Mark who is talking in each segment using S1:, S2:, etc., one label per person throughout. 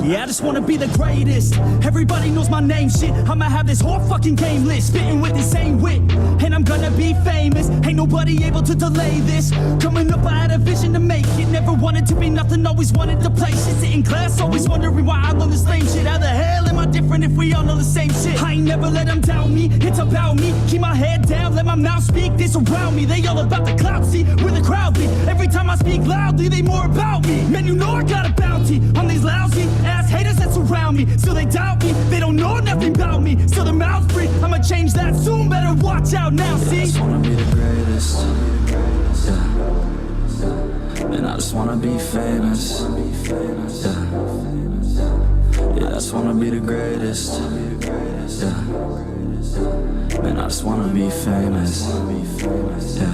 S1: Yeah, I just wanna be the greatest. Everybody knows my name, shit. I'ma have this whole fucking game list, spitting with insane wit, and I'm gonna be famous. Ain't nobody able to delay this. Coming up, I had a vision to make it. Never wanted to be nothing, always wanted to play shit. Sit in class, always wondering why I learn this lame shit. How the hell am I different if we all know the same shit? I ain't never let them doubt me, it's about me. Keep my head down, let my mouth speak. They surround me, they all about the clout. See where the crowd be. Every time I speak loudly, they more about me. Man, you know I got a bounty on these lousy ass haters that surround me. Still they doubt me, they don't know nothing about me. Still their mouths free, I'ma change that soon. Better watch out now, see?
S2: I just wanna be the greatest. Yeah. And I just wanna be famous. Yeah. Yeah, I just wanna be the greatest. Yeah. Man, I just wanna be famous. Yeah.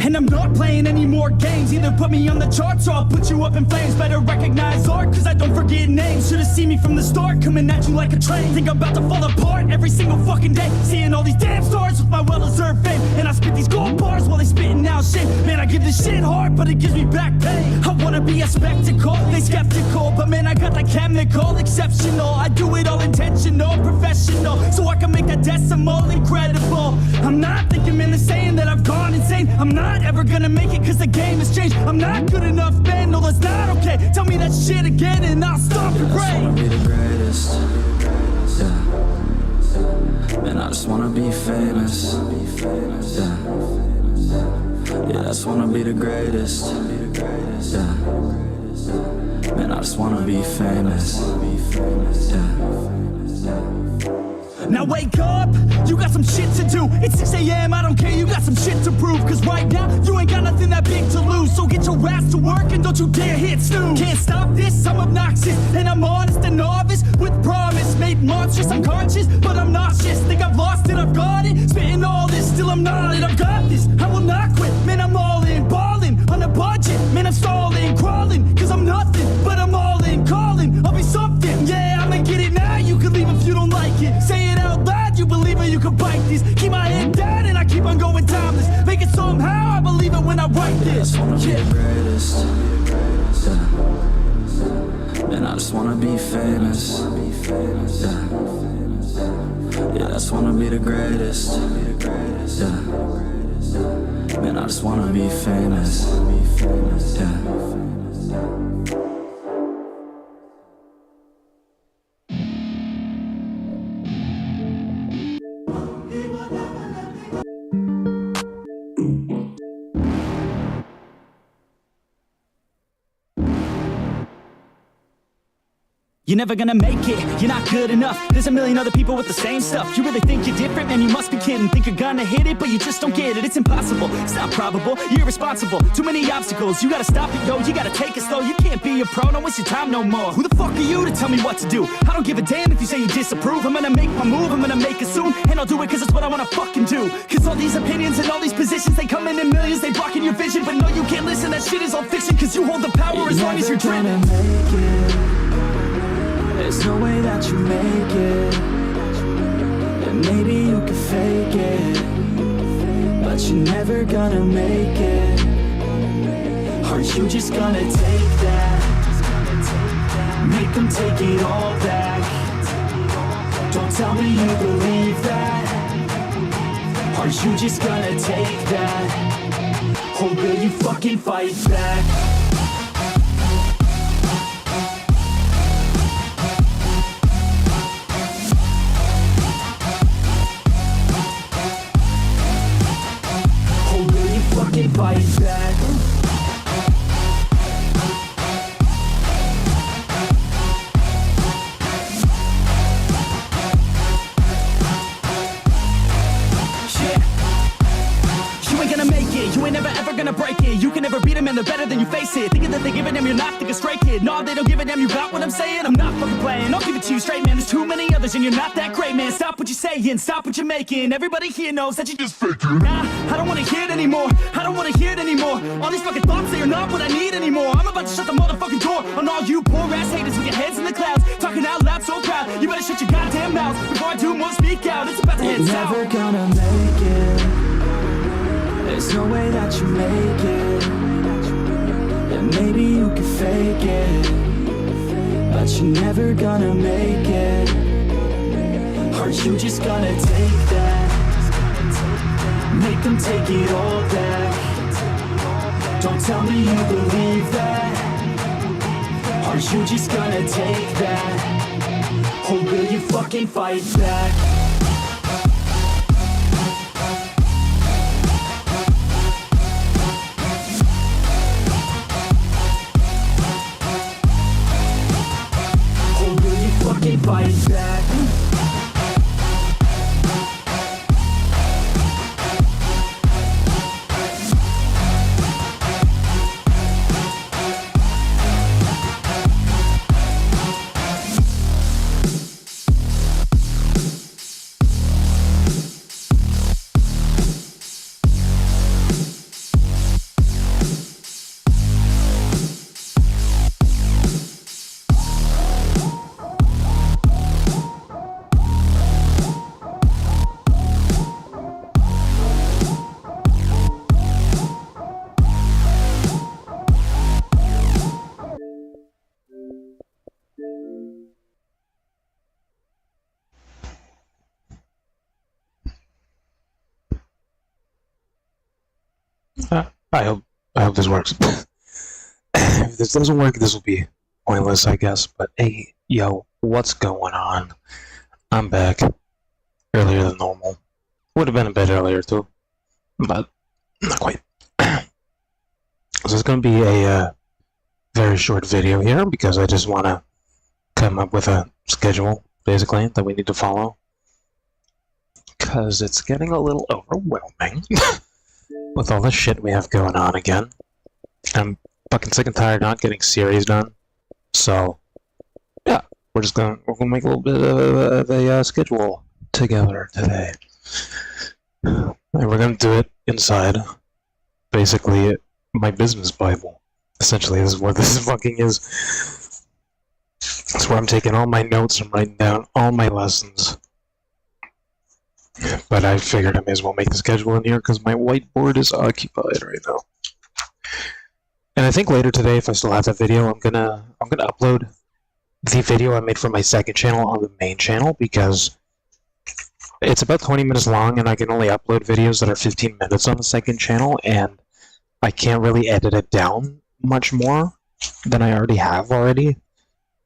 S1: And I'm not playing any more games. Either put me on the charts or I'll put you up in flames. Better recognize art, cause I don't forget names. Should've seen me from the start, coming at you like a train. Think I'm about to fall apart every single fucking day. Seeing all these damn stars with my well-deserved fame. And I spit these gold bars while they spitting out shit. Man, I give this shit hard, but it gives me back pain. I wanna be a spectacle, they skeptical. But man, I got that chemical, exceptional. I do it all intentional, professional. So I can make that decimal incredible. I'm not thinking, man, they're saying that I've gone insane. I'm not ever gonna make it cause the game has changed. I'm not good enough, man, no that's not okay. Tell me that shit again and I'll stop your brain.
S2: I just wanna be the greatest. Yeah. Man, I just wanna be famous. Yeah. Yeah, I just wanna be the greatest. Yeah. Man, I just wanna be famous. Yeah.
S1: Now wake up, you got some shit to do. It's 6 a.m, I don't care, you got some shit to prove. Cause right now, you ain't got nothing that big to lose. So get your ass to work and don't you dare hit snooze. Can't stop this, I'm obnoxious. And I'm honest and novice with promise. Made monstrous, I'm conscious, but I'm nauseous. Think I've lost it, I've got it. Spitting all this, still I'm not it. I've got this, I will not quit. Man, I'm all in, balling on a budget. Man, I'm stalling, crawling, cause I'm nothing. But I'm all in, calling, I'll be something. Yeah, I'ma get it now, you can leave if you don't like it. Say it out loud, you believe it, you can bite this. Keep my head down and I keep on going timeless. Make it somehow, I believe it when I write this.
S2: I just wanna be the greatest. Yeah. And I just wanna be famous. Yeah. Yeah, I just wanna be the greatest. Yeah. Man, I just wanna be famous. Yeah.
S1: You're never gonna make it, you're not good enough. There's a million other people with the same stuff. You really think you're different? Man, you must be kidding. Think you're gonna hit it, but you just don't get it. It's impossible, it's not probable, you're irresponsible. Too many obstacles, you gotta stop it, yo. You gotta take it slow, you can't be a pro. Don't waste your time no more. Who the fuck are you to tell me what to do? I don't give a damn if you say you disapprove. I'm gonna make my move, I'm gonna make it soon. And I'll do it cause it's what I wanna fucking do. Cause all these opinions and all these positions, they come in millions, they blocking your vision. But no, you can't listen, that shit is all fiction. Cause you hold the power as long as you're dreaming.
S2: There's no way that you make it. And maybe you can fake it, but you're never gonna make it. Are you just gonna take that? Make them take it all back. Don't tell me you believe that. Are you just gonna take that? Or will you fucking fight back? Fight back. You ain't gonna make it, you ain't never ever gonna break it. You can never beat them and they're better than you face it. Thinking that they give a damn, you're not thinking straight, kid. No, they don't give a damn, you got what I'm saying? I'm not fucking playing, I'll give it to you straight, man. There's too many others and you're not that great, man. Stop what you're saying, stop what you're making. Everybody here knows that you just faking. Nah, I don't wanna hear it anymore, I don't wanna hear it anymore. All these fucking thoughts, they are not what I need anymore. I'm about to shut the motherfucking door on all you poor ass haters with your heads in the clouds. Talking out loud so proud, you better shut your goddamn mouth before I do more speak out. It's about to head south. Never gonna make it. There's no way that you make it. And maybe you
S1: could fake it, but you're never gonna make it. Are you just gonna take that? Make them take it all back. Don't tell me you believe that. Are you just gonna take that? Or will you fucking fight back? Fight back.
S3: I hope this works. If this doesn't work, this will be pointless, I guess. But hey, yo, what's going on? I'm back earlier than normal. Would have been a bit earlier too, but not quite. So it's going to be a very short video here because I just want to come up with a schedule, basically, that we need to follow. Because it's getting a little overwhelming with all the shit we have going on again. I'm fucking sick and tired of not getting series done. So, yeah, we're gonna make a little bit of a schedule together today. And we're gonna do it inside, basically, my business Bible. Essentially, this is what this fucking is. It's where I'm taking all my notes and writing down all my lessons. But I figured I may as well make the schedule in here because my whiteboard is occupied right now. And I think later today, if I still have that video, I'm gonna upload the video I made for my second channel on the main channel because it's about 20 minutes long and I can only upload videos that are 15 minutes on the second channel, and I can't really edit it down much more than I already have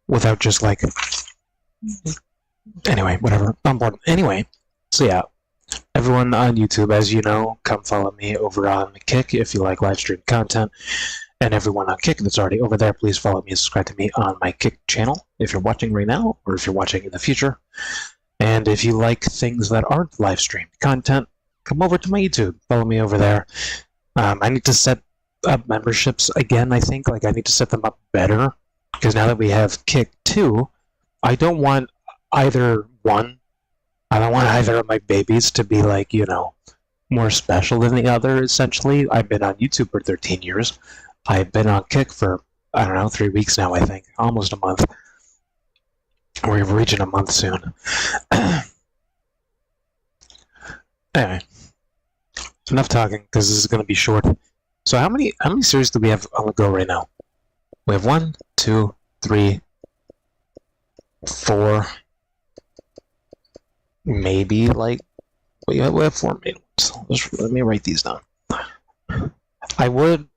S3: without just like... Anyway, whatever. I'm bored. Anyway, so yeah, everyone on YouTube, as you know, come follow me over on Kick if you like live stream content. And everyone on Kick that's already over there, please follow me and subscribe to me on my Kick channel if you're watching right now or if you're watching in the future. And if you like things that aren't live streamed content, come over to my YouTube. Follow me over there. I need to set up memberships again, I think. Like, I need to set them up better because now that we have Kick 2, I don't want either of my babies to be like, you know, more special than the other, essentially. I've been on YouTube for 13 years. I've been on Kick for, I don't know, 3 weeks now, I think. Almost a month. We're reaching a month soon. Anyway. Enough talking, because this is going to be short. So how many series do we have on the go right now? We have 1, 2, 3, 4... maybe, like, we have 4 main ones. Let me write these down. I would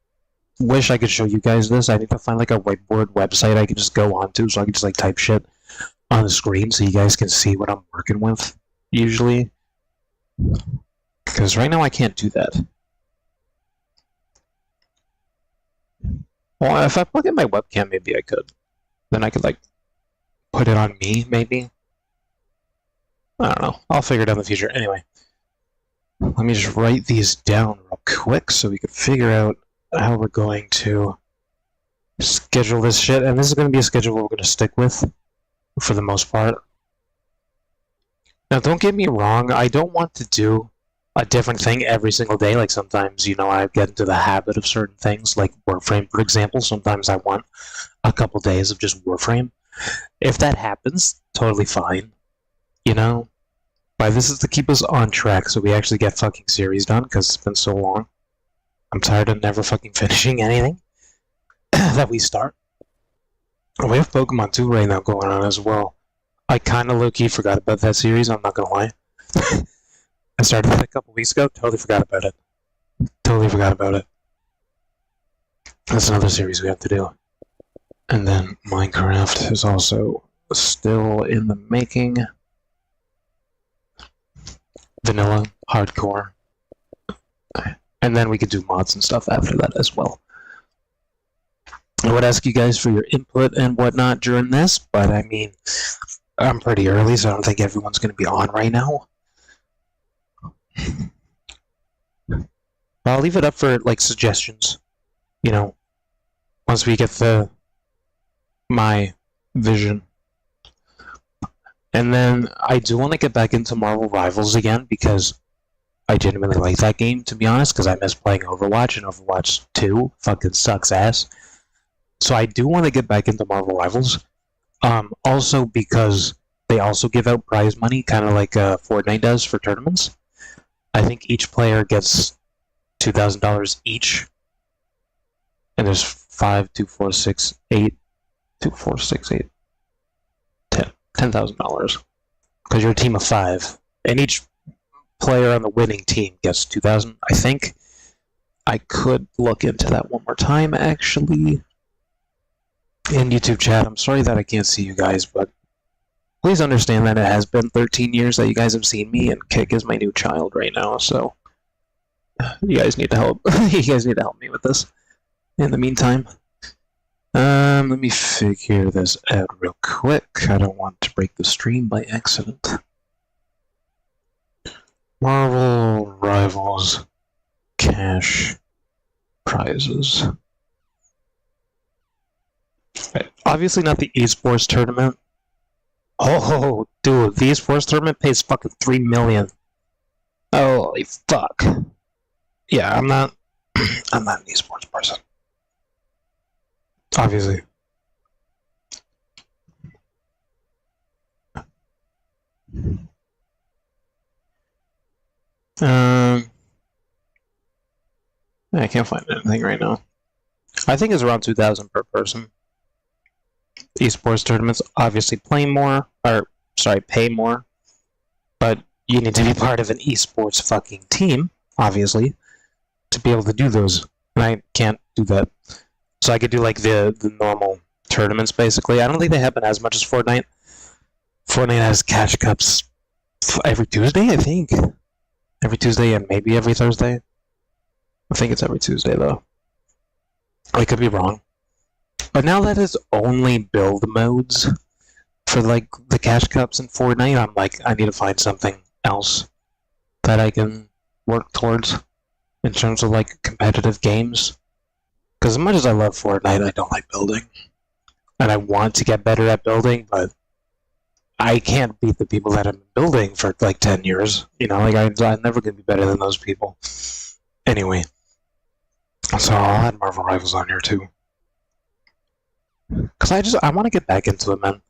S3: wish I could show you guys this. I need to find, like, a whiteboard website I can just go onto so I can just, like, type shit on the screen so you guys can see what I'm working with, usually. Because right now I can't do that. Well, if I plug in my webcam, maybe I could. Then I could, like, put it on me, maybe. I don't know. I'll figure it out in the future. Anyway, let me just write these down real quick so we can figure out how we're going to schedule this shit. And this is going to be a schedule we're going to stick with for the most part. Now, don't get me wrong. I don't want to do a different thing every single day. Like, sometimes, you know, I get into the habit of certain things, like Warframe, for example. Sometimes I want a couple days of just Warframe. If that happens, totally fine. You know? But this is to keep us on track so we actually get fucking series done, because it's been so long. I'm tired of never fucking finishing anything. that we start. We have Pokemon 2 right now going on as well. I kind of low-key forgot about that series, I'm not gonna lie. I started it a couple weeks ago, totally forgot about it. Totally forgot about it. That's another series we have to do. And then Minecraft is also still in the making. Vanilla, hardcore. And then we could do mods and stuff after that as well. I would ask you guys for your input and whatnot during this, but I mean, I'm pretty early, so I don't think everyone's going to be on right now. But I'll leave it up for, like, suggestions. You know, once we get my vision. And then I do want to get back into Marvel Rivals again, because I genuinely like that game, to be honest, because I miss playing Overwatch, and Overwatch 2 fucking sucks ass. So I do want to get back into Marvel Rivals. Also because they also give out prize money, kind of like Fortnite does for tournaments. I think each player gets $2,000 each. And there's 5, 2, 4, 6, 8, 2, 4, 6, 8, 10. $10,000. Because you're a team of 5. And each player on the winning team gets $2,000, I think. I could look into that one more time, actually. In YouTube chat, I'm sorry that I can't see you guys, but please understand that it has been 13 years that you guys have seen me, and Kick is my new child right now, so you guys need to help. You guys need to help me with this. In the meantime, let me figure this out real quick. I don't want to break the stream by accident. Marvel Rivals cash prizes. Obviously not the esports tournament. Oh, dude, the esports tournament pays fucking $3 million. Holy fuck. Yeah, I'm not an esports person. Obviously. I can't find anything right now. I think it's around 2,000 per person. Esports tournaments obviously pay more, but you need to be part of an esports fucking team, obviously, to be able to do those. And I can't do that. So I could do like the normal tournaments, basically. I don't think they happen as much as Fortnite. Fortnite has cash cups every Tuesday, I think. Every Tuesday and maybe every Thursday. I think it's every Tuesday, though. I could be wrong. But now that it's only build modes for like the cash cups in Fortnite, I'm like, I need to find something else that I can work towards in terms of like competitive games. Because as much as I love Fortnite, I don't like building. And I want to get better at building, but I can't beat the people that have been building for like 10 years. You know, like I'm never going to be better than those people. Anyway. So I'll add Marvel Rivals on here too. Because I want to get back into it, man.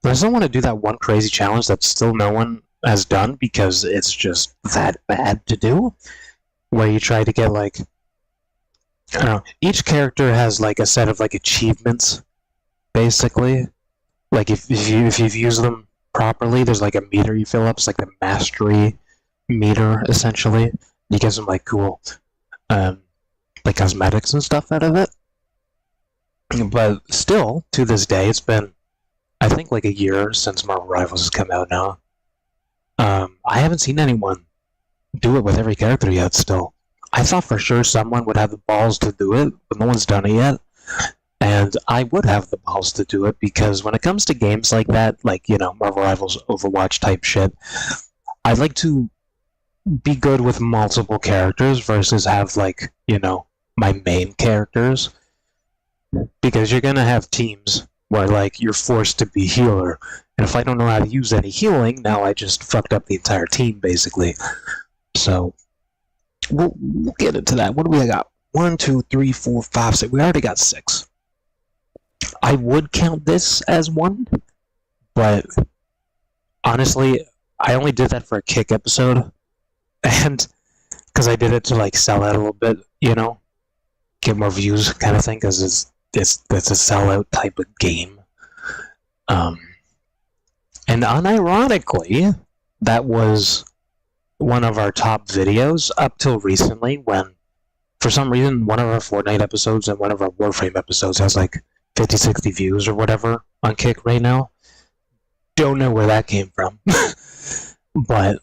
S3: I just don't want to do that one crazy challenge that still no one has done because it's just that bad to do. Where you try to get like, I don't know, each character has like a set of like achievements, basically. Like if you've used them properly, there's like a meter you fill up. It's like the mastery meter, essentially. You get some like cool, like cosmetics and stuff out of it. But still, to this day, it's been, I think, like a year since Marvel Rivals has come out now. I haven't seen anyone do it with every character yet, still. I thought for sure someone would have the balls to do it, but no one's done it yet. And I would have the balls to do it, because when it comes to games like that, like, you know, Marvel Rivals, Overwatch type shit, I like to be good with multiple characters versus have, like, you know, my main characters. Because you're gonna have teams where, like, you're forced to be healer. And if I don't know how to use any healing, now I just fucked up the entire team, basically. So, we'll get into that. What do we got? 1, 2, 3, 4, 5, 6. We already got 6. I would count this as 1, but honestly, I only did that for a Kick episode. And because I did it to, like, sell out a little bit, you know? Get more views kind of thing, because that's a sellout type of game. And unironically, that was one of our top videos up till recently, when for some reason one of our Fortnite episodes and one of our Warframe episodes has like 50, 60 views or whatever on Kick right now. Don't know where that came from. But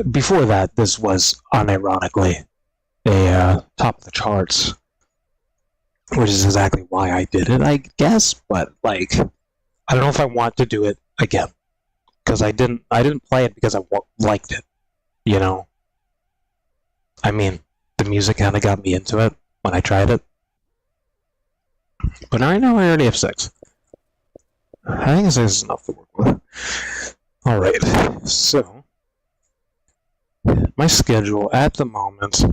S3: before that, this was unironically a top of the charts, which is exactly why I did it, I guess. But like, I don't know if I want to do it again, because I didn't play it because I liked it, you know. I mean, the music kind of got me into it when I tried it. But right now I already have 6. I think 6 is enough to work with. Alright, so my schedule at the moment,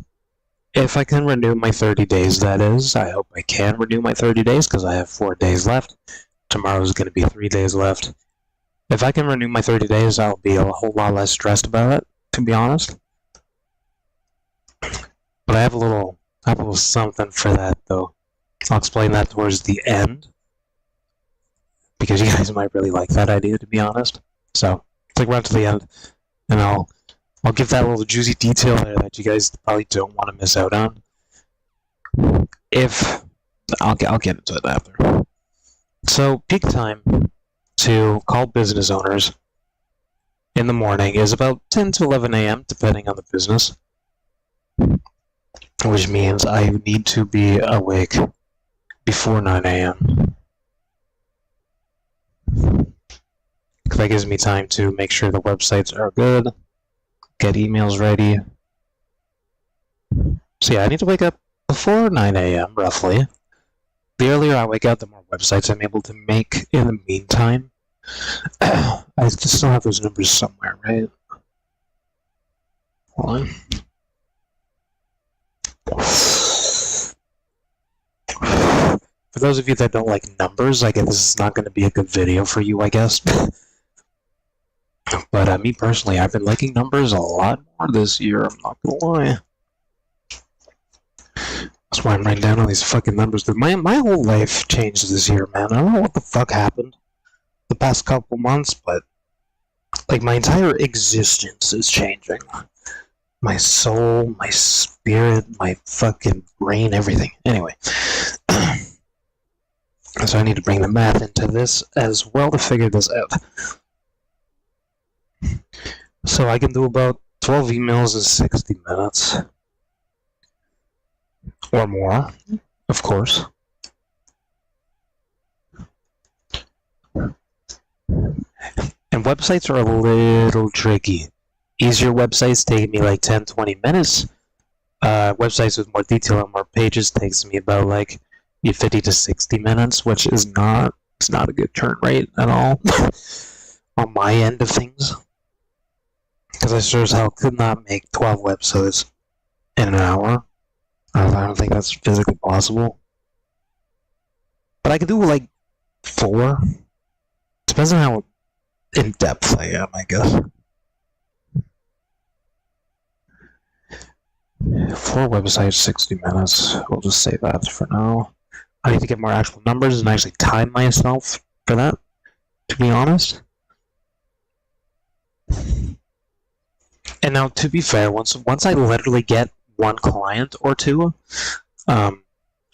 S3: if I can renew my 30 days, that is. I hope I can renew my 30 days because I have 4 days left. Tomorrow's going to be 3 days left. If I can renew my 30 days, I'll be a whole lot less stressed about it, to be honest. But I have a little something for that, though. I'll explain that towards the end, because you guys might really like that idea, to be honest. So, stick around to the end, and I'll give that little juicy detail there that you guys probably don't want to miss out on. I'll get into it after. So, peak time to call business owners in the morning is about 10 to 11 a.m., depending on the business. Which means I need to be awake before 9 a.m. That gives me time to make sure the websites are good, get emails ready. So yeah, I need to wake up before 9 a.m. roughly. The earlier I wake up, the more websites I'm able to make in the meantime. I just still have those numbers somewhere, right? Hold on. For those of you that don't like numbers, I guess this is not going to be a good video for you, I guess. But me personally, I've been liking numbers a lot more this year, I'm not going to lie. That's why I'm writing down all these fucking numbers. My whole life changed this year, man. I don't know what the fuck happened the past couple months, but like my entire existence is changing. My soul, my spirit, my fucking brain, everything. Anyway. So I need to bring the math into this as well to figure this out. So I can do about 12 emails in 60 minutes. Or more, of course. And websites are a little tricky. Easier websites take me like 10-20 minutes. Websites with more detail and more pages takes me about like 50 to 60 minutes, which is not a good turn rate at all on my end of things. Because I sure as hell could not make 12 websites in an hour. I don't think that's physically possible. But I could do like 4. Depends on how in depth I am, I guess. 4 websites, 60 minutes. We'll just say that for now. I need to get more actual numbers and actually time myself for that, to be honest. And now, to be fair, once I literally get 1 client or 2, I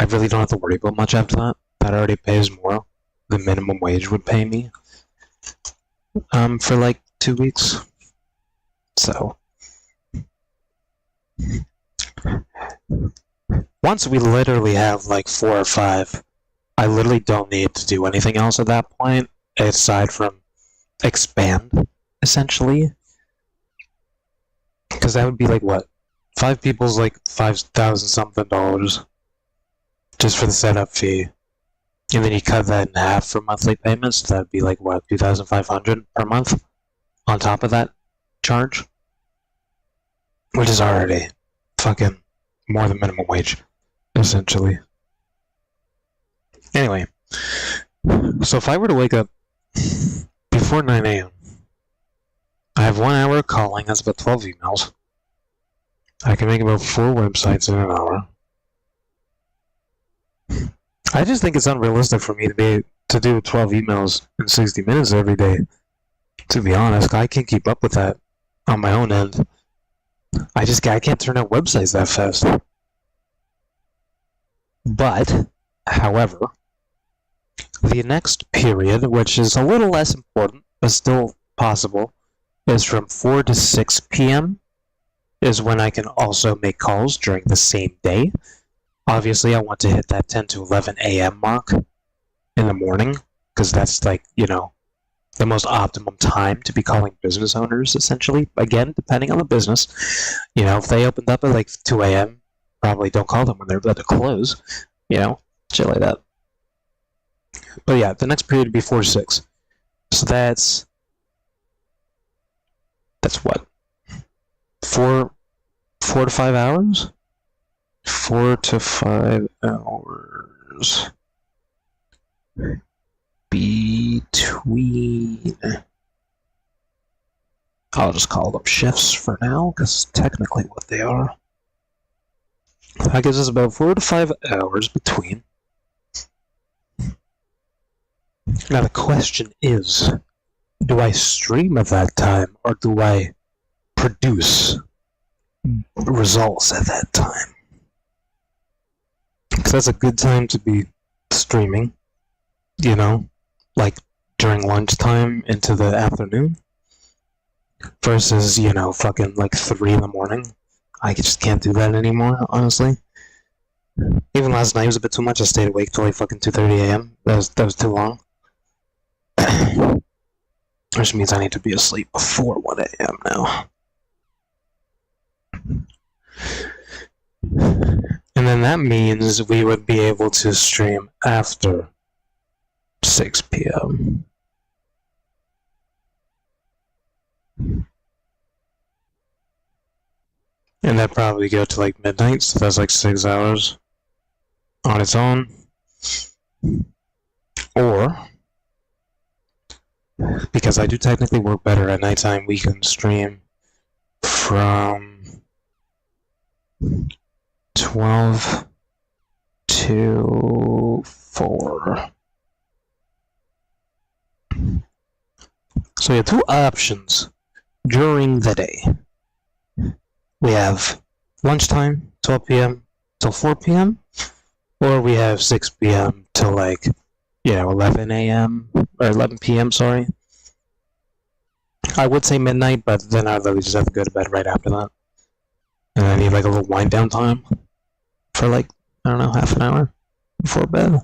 S3: really don't have to worry about much after that. That already pays more than minimum wage would pay me for like 2 weeks. So once we literally have like 4 or 5, I literally don't need to do anything else at that point aside from expand, essentially. Because that would be like what? 5 people's like $5,000 something just for the setup fee. And then you cut that in half for monthly payments. That'd be like what, $2,500 per month on top of that charge? Which is already fucking more than minimum wage, essentially. Anyway, so if I were to wake up before 9 a.m., I have 1 hour of calling, that's about 12 emails. I can make about 4 websites in an hour. I just think it's unrealistic for me to do 12 emails in 60 minutes every day. To be honest, I can't keep up with that on my own end. I can't turn out websites that fast. But, however, the next period, which is a little less important, but still possible, is from 4 to 6 p.m. is when I can also make calls during the same day. Obviously, I want to hit that 10 to 11 a.m. mark in the morning, because that's like, the most optimum time to be calling business owners, essentially. Again, depending on the business. If they opened up at like 2 a.m., probably don't call them when they're about to close. Shit like that. But yeah, the next period would be 4 to 6. So that's what? 4 to 5 hours? 4 to 5 hours between. I'll just call them shifts for now, because technically what they are. That gives us about 4 to 5 hours between. Now the question is, do I stream at that time, or do I produce results at that time? Because that's a good time to be streaming, like during lunchtime into the afternoon, versus, fucking like 3 in the morning. I just can't do that anymore, honestly. Even last night was a bit too much. I stayed awake till like fucking 2:30 a.m. That was too long. Which means I need to be asleep before 1 a.m. now. And then that means we would be able to stream after 6 p.m. And that'd probably go to like midnight, so that's like 6 hours on its own. Or, because I do technically work better at nighttime, we can stream from 12 to 4. So we have 2 options during the day. We have lunchtime, 12 p.m. till 4 p.m. Or we have 6 p.m. till like, 11 a.m. or 11 p.m., sorry. I would say midnight, but then I'd literally just have to go to bed right after that. And I need like a little wind down time for like, I don't know, half an hour before bed.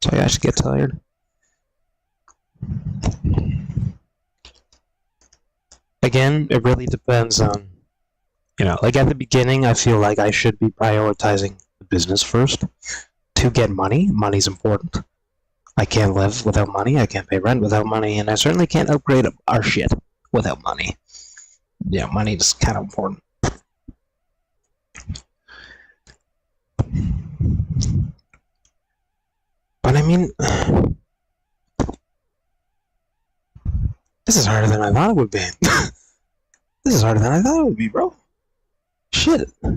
S3: So I actually get tired. Again, it really depends on, like at the beginning, I feel like I should be prioritizing the business first to get money. Money's important. I can't live without money. I can't pay rent without money. And I certainly can't upgrade our shit without money. Yeah, money is kind of important. But I mean, this is harder than I thought it would be. This is harder than I thought it would be, bro. Shit. I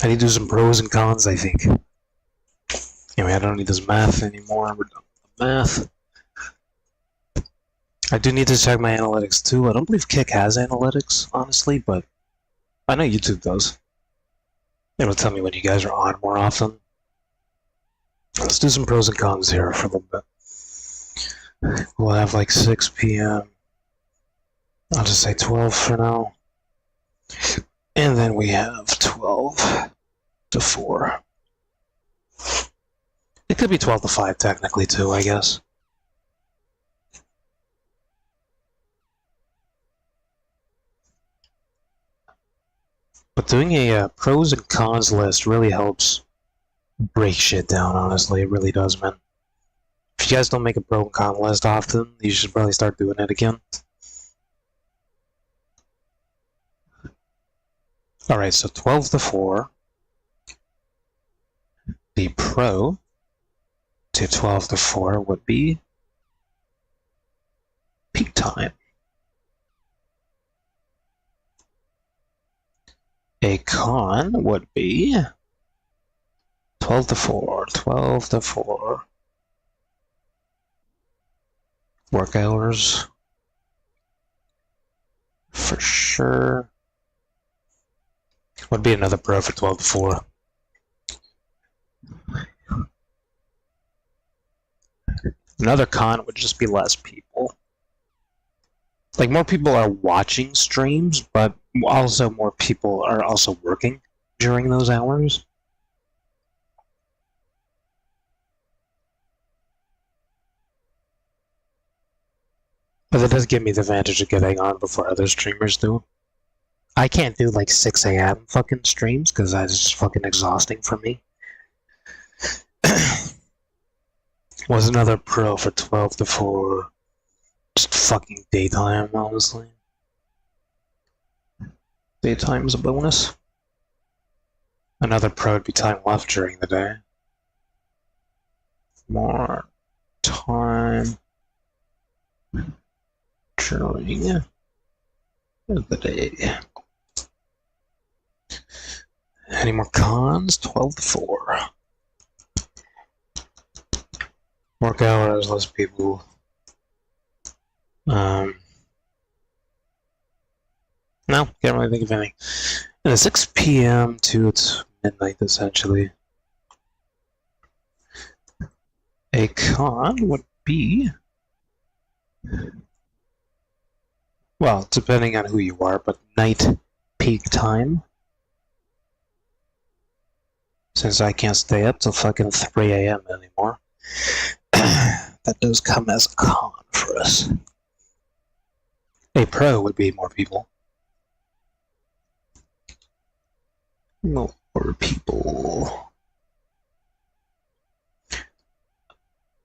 S3: need to do some pros and cons, I think. Anyway, I don't need this math anymore. We're done with the math. I do need to check my analytics too. I don't believe Kick has analytics, honestly, but I know YouTube does. It'll tell me when you guys are on more often. Let's do some pros and cons here for a little bit. We'll have like 6 p.m. I'll just say 12 for now. And then we have 12 to 4. It could be 12 to 5 technically too, I guess. But doing a pros and cons list really helps break shit down, honestly. It really does, man. If you guys don't make a pro and con list often, you should probably start doing it again. Alright, so 12 to 4. The pro to 12 to 4 would be peak time. A con would be 12 to 4, 12 to 4. Work hours. For sure. Would be another pro for 12 to 4. Another con would just be less people. Like, more people are watching streams, but also more people are also working during those hours. But it does give me the advantage of getting on before other streamers do. I can't do like 6 a.m. fucking streams because that's just fucking exhausting for me. Was another pro for 12 to 4. Just fucking daytime, honestly. Daytime's a bonus. Another pro would be time left during the day. More time during the day. Any more cons? 12 to 4. Work hours, less people. No, can't really think of anything. And it's 6 p.m. to it's midnight, essentially. A con would be, well, depending on who you are, but night peak time. Since I can't stay up till fucking 3 a.m. anymore. That does come as a con for us. A pro would be more people. More people.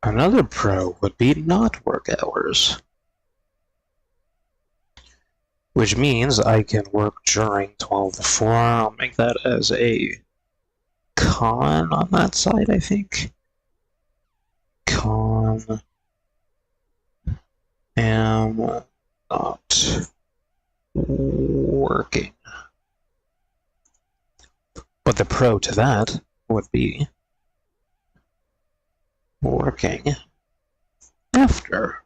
S3: Another pro would be not work hours. Which means I can work during 12 to 4. I'll make that as a con on that side, I think. Con. Am not working. But the pro to that would be working after.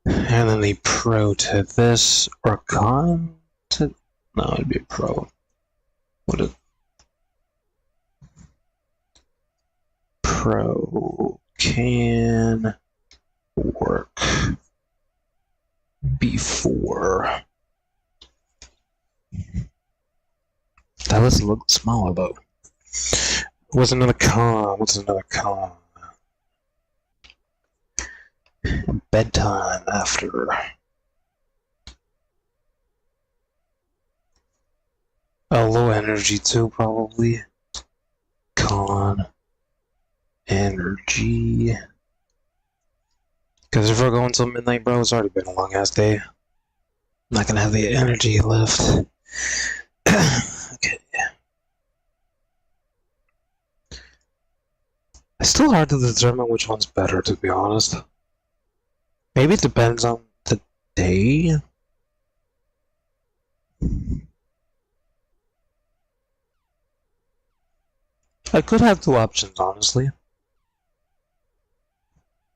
S3: And then the pro to this, or con to, no, it'd be a pro. What a pro can work before. That was a little smaller though. What's another con? What's another con? Bedtime after. Low energy too, probably. Con. Energy. Because if we're going till midnight, bro, it's already been a long ass day. I'm not gonna have the energy left. Okay. It's still hard to determine which one's better, to be honest. Maybe it depends on the day. I could have two options, honestly.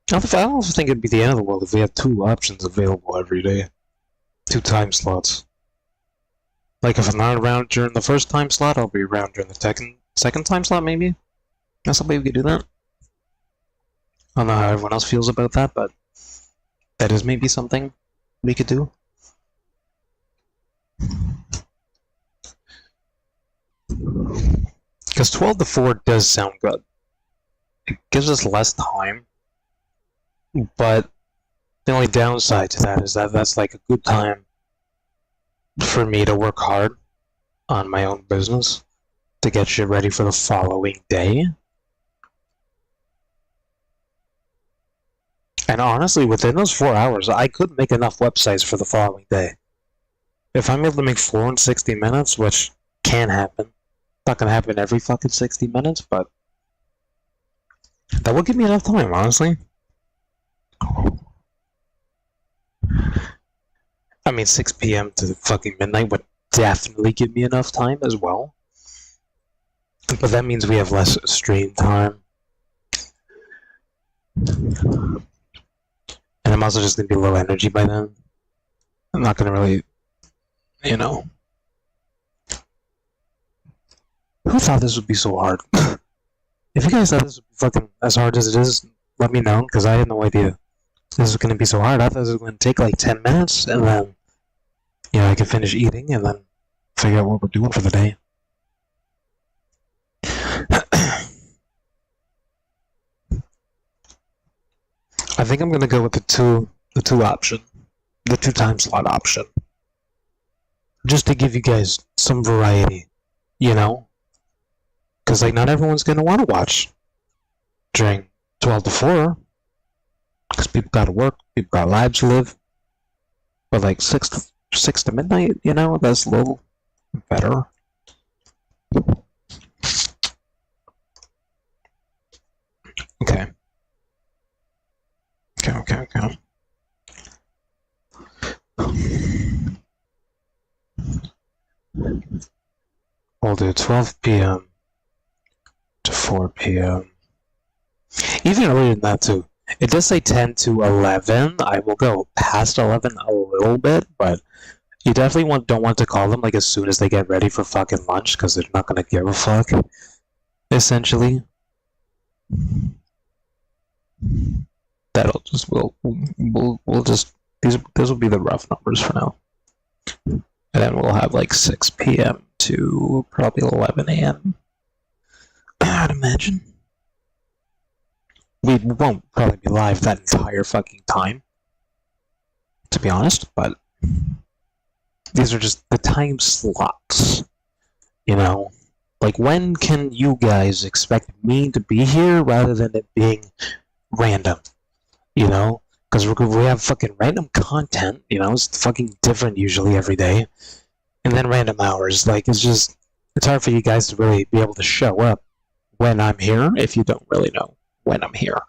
S3: I don't think it'd be the end of the world if we had two options available every day. 2 time slots. Like, if I'm not around during the first time slot, I'll be around during the second time slot, maybe? That's the way we could do that. I don't know how everyone else feels about that, but that is maybe something we could do. Because 12 to 4 does sound good. It gives us less time, but the only downside to that is that that's like a good time for me to work hard on my own business to get shit ready for the following day. And honestly, within those 4 hours, I could make enough websites for the following day. If I'm able to make 4 in 60 minutes, which can happen, not gonna happen every fucking 60 minutes, but that would give me enough time, honestly. I mean, 6 p.m. to fucking midnight would definitely give me enough time as well. But that means we have less stream time. And I'm also just going to be low energy by then. I'm not going to really, you know. Who thought this would be so hard? If you guys thought this would be fucking as hard as it is, let me know, because I had no idea this was going to be so hard. I thought this was going to take like 10 minutes, and then, you know, I could finish eating, and then figure out what we're doing for the day. I think I'm going to go with the two option, the 2 time slot option. Just to give you guys some variety, you know? Because, like, not everyone's going to want to watch during 12 to 4. Because people got to work, people got lives to live. But, like, 6 to midnight, you know, that's a little better. Okay. Okay. We'll do 12 p.m. to 4 p.m. Even earlier than that, too. It does say 10 to 11. I will go past 11 a little bit, but you definitely don't want to call them like as soon as they get ready for fucking lunch, because they're not going to give a fuck, essentially. That'll just, we'll just, these will be the rough numbers for now. And then we'll have like 6 p.m. to probably 11 a.m. I'd imagine. We won't probably be live that entire fucking time, to be honest, but these are just the time slots, you know? Like, when can you guys expect me to be here rather than it being random, you know? Because we have fucking random content, you know? It's fucking different usually every day. And then random hours. Like, it's hard for you guys to really be able to show up when I'm here if you don't really know when I'm here.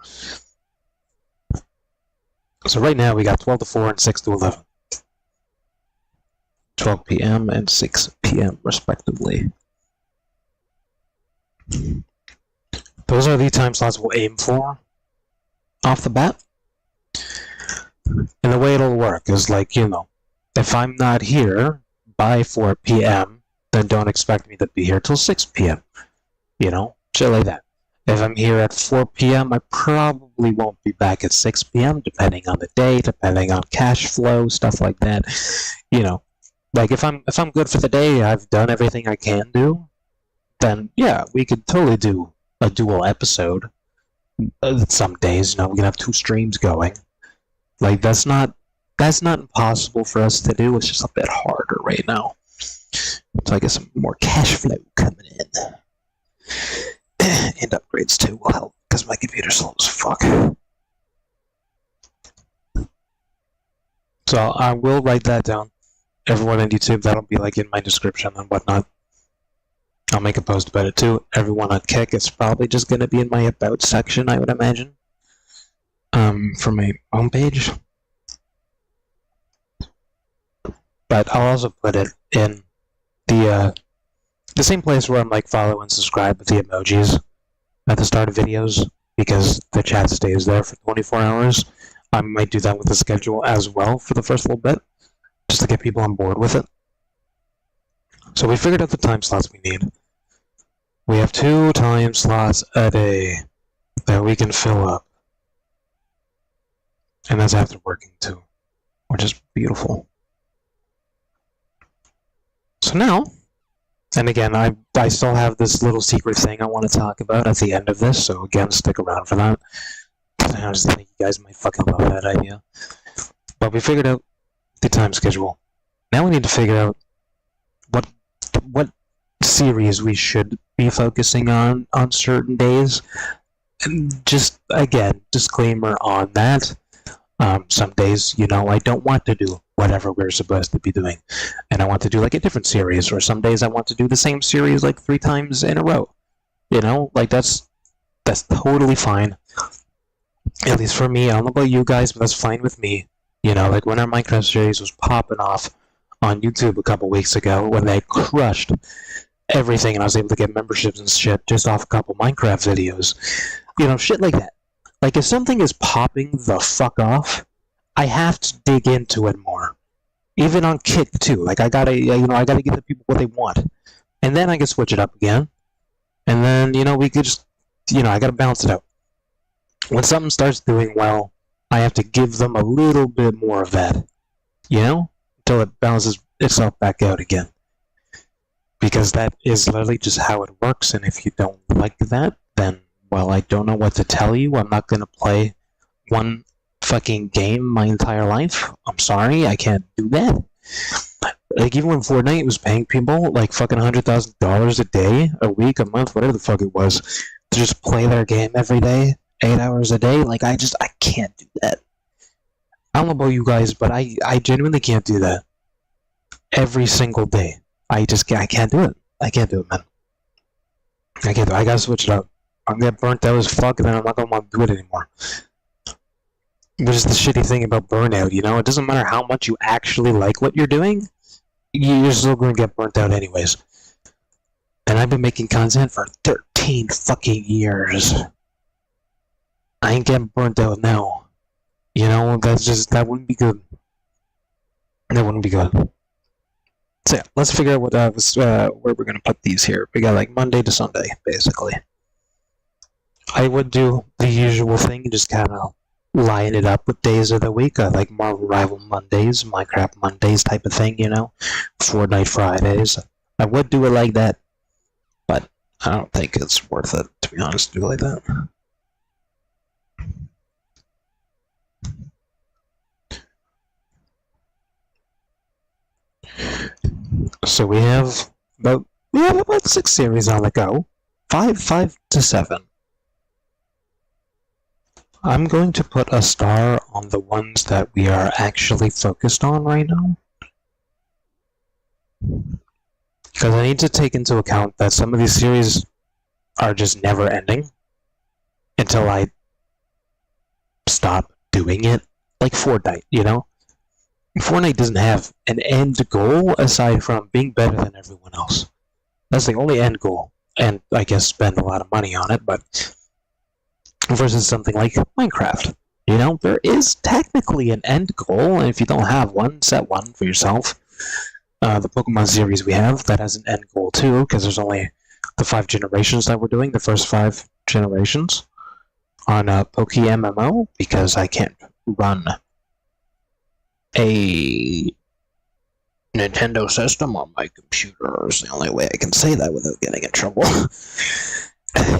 S3: So right now we got 12 to 4 and 6 to 11. 12 p.m. and 6 p.m. respectively. Those are the time slots we'll aim for off the bat. And the way it'll work is like, you know, if I'm not here by 4 p.m., then don't expect me to be here till 6 p.m. You know, shit like that. If I'm here at 4 p.m., I probably won't be back at 6 p.m., depending on the day, depending on cash flow, stuff like that. You know, like if I'm good for the day, I've done everything I can do, then yeah, we could totally do a dual episode. Some days, you know, we can have 2 streams going. Like that's not impossible for us to do. It's just a bit harder right now. So I get some more cash flow coming in. And upgrades too will help, because my computer's slow as fuck. So I will write that down. Everyone on YouTube, that'll be like in my description and whatnot. I'll make a post about it too. Everyone on Kick, it's probably just going to be in my About section, I would imagine. For my homepage. But I'll also put it in the same place where I'm like follow and subscribe with the emojis at the start of videos, because the chat stays there for 24 hours. I might do that with the schedule as well for the first little bit, just to get people on board with it. So we figured out the time slots we need. We have 2 time slots a day that we can fill up. And that's after working too, which is beautiful. So now, and again, I still have this little secret thing I want to talk about at the end of this, so again, stick around for that. I honestly think you guys might fucking love that idea. But we figured out the time schedule. Now we need to figure out what series we should be focusing on certain days. And just, again, disclaimer on that. Some days, you know, I don't want to do whatever we're supposed to be doing. And I want to do like a different series, or some days I want to do the same series like 3 times in a row. You know, like that's totally fine. At least for me. I don't know about you guys, but that's fine with me. You know, like when our Minecraft series was popping off, on YouTube a couple weeks ago when they crushed everything and I was able to get memberships and shit just off a couple Minecraft videos. You know, shit like that. Like, if something is popping the fuck off, I have to dig into it more. Even on Kick, too. Like, I gotta give the people what they want. And then I can switch it up again. And then, we could just, I gotta balance it out. When something starts doing well, I have to give them a little bit more of that. Until it balances itself back out again. Because that is literally just how it works, and if you don't like that, then, well, I don't know what to tell you. I'm not gonna play one fucking game my entire life. I'm sorry, I can't do that. Like, even when Fortnite was paying people, like, fucking $100,000 a day, a week, a month, whatever the fuck it was, to just play their game every day, 8 hours a day, like, I can't do that. I don't know about you guys, but I genuinely can't do that. Every single day. I can't do it. I can't do it, man. I can't do it. I gotta switch it up. I'm gonna get burnt out as fuck, and then I'm not gonna want to do it anymore. Which is the shitty thing about burnout, It doesn't matter how much you actually like what you're doing, you're still gonna get burnt out anyways. And I've been making content for 13 fucking years. I ain't getting burnt out now. That wouldn't be good. That wouldn't be good. So yeah, let's figure out where we're gonna put these here. We got like Monday to Sunday, basically. I would do the usual thing and just kind of line it up with days of the week, like Marvel Rival Mondays, Minecraft Mondays type of thing, Fortnite Fridays. I would do it like that, but I don't think it's worth it, to be honest, to do it like that. So we have about 6 series on the go. 5 to 7. I'm going to put a star on the ones that we are actually focused on right now. Because I need to take into account that some of these series are just never ending until I stop doing it. Like Fortnite, Fortnite doesn't have an end goal aside from being better than everyone else. That's the only end goal. And I guess spend a lot of money on it, but versus something like Minecraft. There is technically an end goal, and if you don't have one, set one for yourself. The Pokemon series we have, that has an end goal too, because there's only the 5 generations that we're doing, the first 5 generations on PokeMMO, because I can't run a Nintendo system on my computer. Is the only way I can say that without getting in trouble.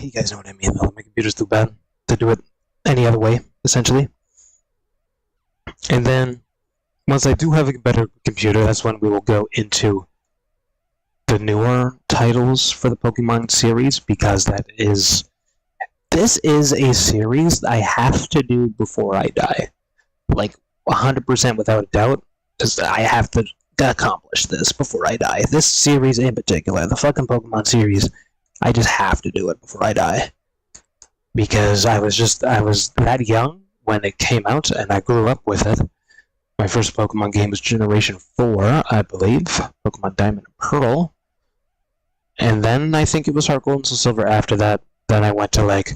S3: You guys know what I mean, though. My computer's too bad to do it any other way, essentially. And then, once I do have a better computer, that's when we will go into the newer titles for the Pokemon series, because this is a series I have to do before I die. Like, 100% without a doubt, because I have to accomplish this before I die. This series in particular, the fucking Pokemon series, I just have to do it before I die. Because I was that young when it came out, and I grew up with it. My first Pokemon game was Generation 4, I believe. Pokemon Diamond and Pearl. And then I think it was Heart Gold and Soul Silver after that. Then I went to, like,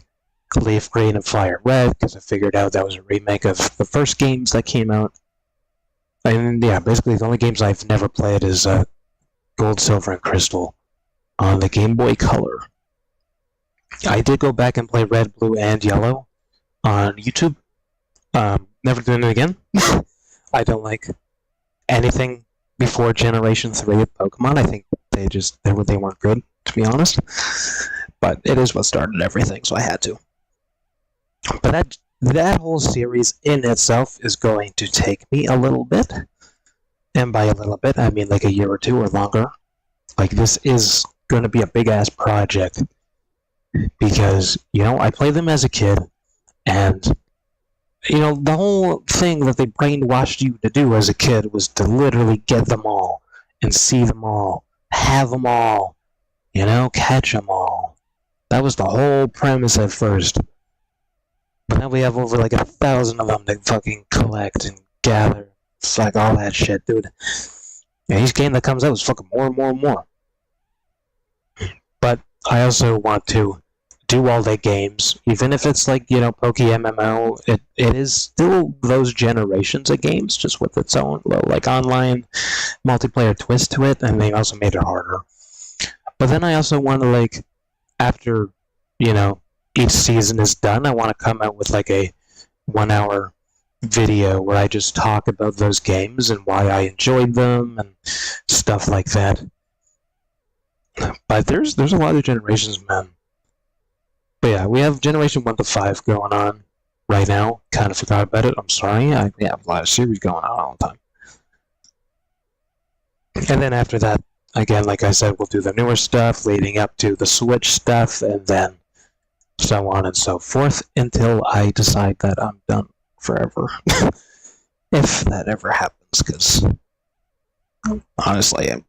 S3: Leaf Green and Fire Red, because I figured out that was a remake of the first games that came out. And yeah, basically the only games I've never played is Gold, Silver, and Crystal on the Game Boy Color. I did go back and play Red, Blue, and Yellow on YouTube. Never doing it again. I don't like anything before Generation 3 of Pokemon. I think they weren't good, to be honest. But it is what started everything, so I had to. But that whole series in itself is going to take me a little bit. And by a little bit, I mean like a year or 2 or longer. Like, this is going to be a big-ass project. Because, I played them as a kid, and, the whole thing that they brainwashed you to do as a kid was to literally get them all, and see them all, have them all, catch them all. That was the whole premise at first. But now we have over like 1,000 of them to fucking collect and gather. It's like all that shit, dude. And each game that comes out is fucking more and more and more. But I also want to do all the games, even if it's like, Poke MMO, it is still those generations of games, just with its own, like, online multiplayer twist to it, and they also made it harder. But then I also want to, like, after, each season is done, I want to come out with, like, a 1-hour video where I just talk about those games and why I enjoyed them and stuff like that. But there's a lot of generations, man. But yeah, we have Generation 1 to 5 going on right now. Kind of forgot about it. I'm sorry. We have a lot of series going on all the time. And then after that, again, like I said, we'll do the newer stuff leading up to the Switch stuff, and then so on and so forth until I decide that I'm done forever. If that ever happens, because honestly,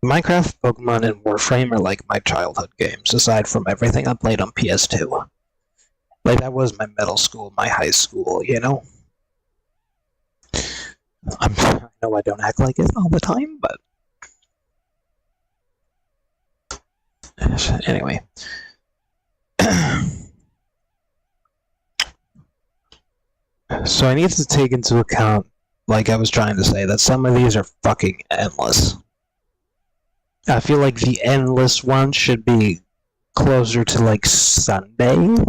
S3: Minecraft, Pokemon, and Warframe are like my childhood games, aside from everything I played on PS2. Like, that was my middle school, my high school, I know I don't act like it all the time, but anyway. So I need to take into account, like I was trying to say, that some of these are fucking endless. I feel like the endless one should be closer to, like, Sunday,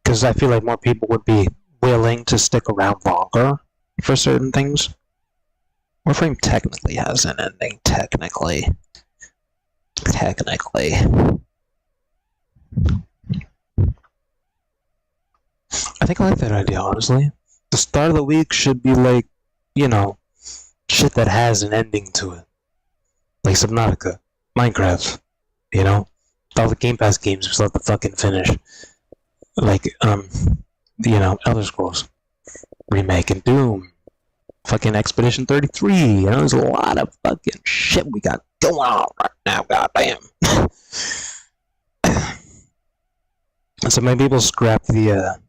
S3: Because I feel like more people would be willing to stick around longer for certain things. Warframe technically has an ending, technically. I think I like that idea, honestly. The start of the week should be like, shit that has an ending to it. Like Subnautica, Minecraft, all the Game Pass games we still have to fucking finish. Like, Elder Scrolls remake and Doom, fucking Expedition 33. There's a lot of fucking shit we got going on right now. Goddamn. So maybe we'll scrap the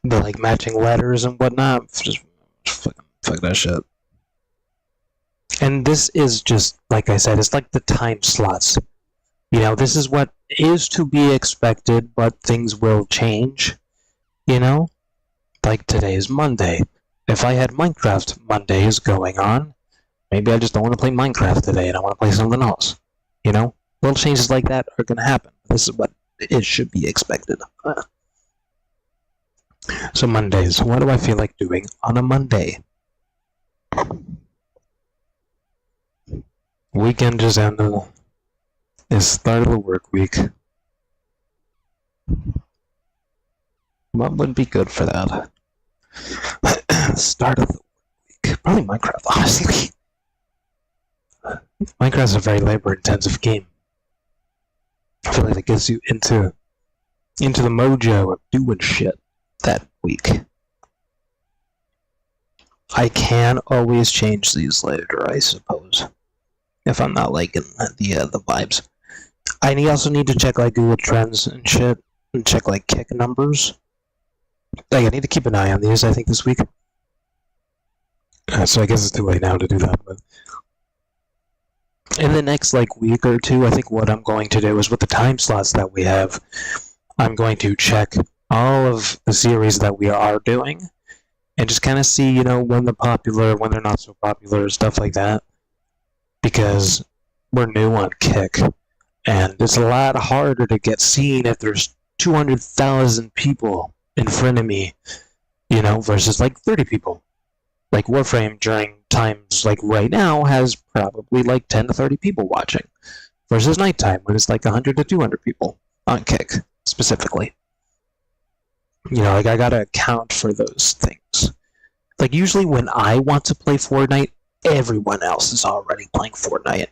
S3: like matching letters and whatnot. Just fuck that shit. And this is just, like I said, it's like the time slots. This is what is to be expected, but things will change. Like today is Monday. If I had Minecraft Mondays going on, maybe I just don't want to play Minecraft today and I want to play something else. Little changes like that are going to happen. This is what it should be expected. So Mondays, what do I feel like doing on a Monday? Weekend just ended. It's start of the work week. What would be good for that? Start of the week. Probably Minecraft, honestly. Minecraft's a very labor-intensive game. I feel like it gets you into the mojo of doing shit that week. I can always change these later, I suppose, if I'm not liking the vibes. I also need to check like Google Trends and shit, and check like kick numbers. Like, I need to keep an eye on these, I think, this week. So I guess it's too late now to do that, but in the next like week or two, I think what I'm going to do is, with the time slots that we have, I'm going to check all of the series that we are doing and just kind of see, when they're popular, when they're not so popular, stuff like that. Because we're new on Kick, and it's a lot harder to get seen if there's 200,000 people in front of me, versus like 30 people. Like Warframe during times like right now has probably like 10 to 30 people watching, versus nighttime when it's like 100 to 200 people on Kick specifically. Like, I gotta account for those things. Like, usually when I want to play Fortnite, everyone else is already playing Fortnite,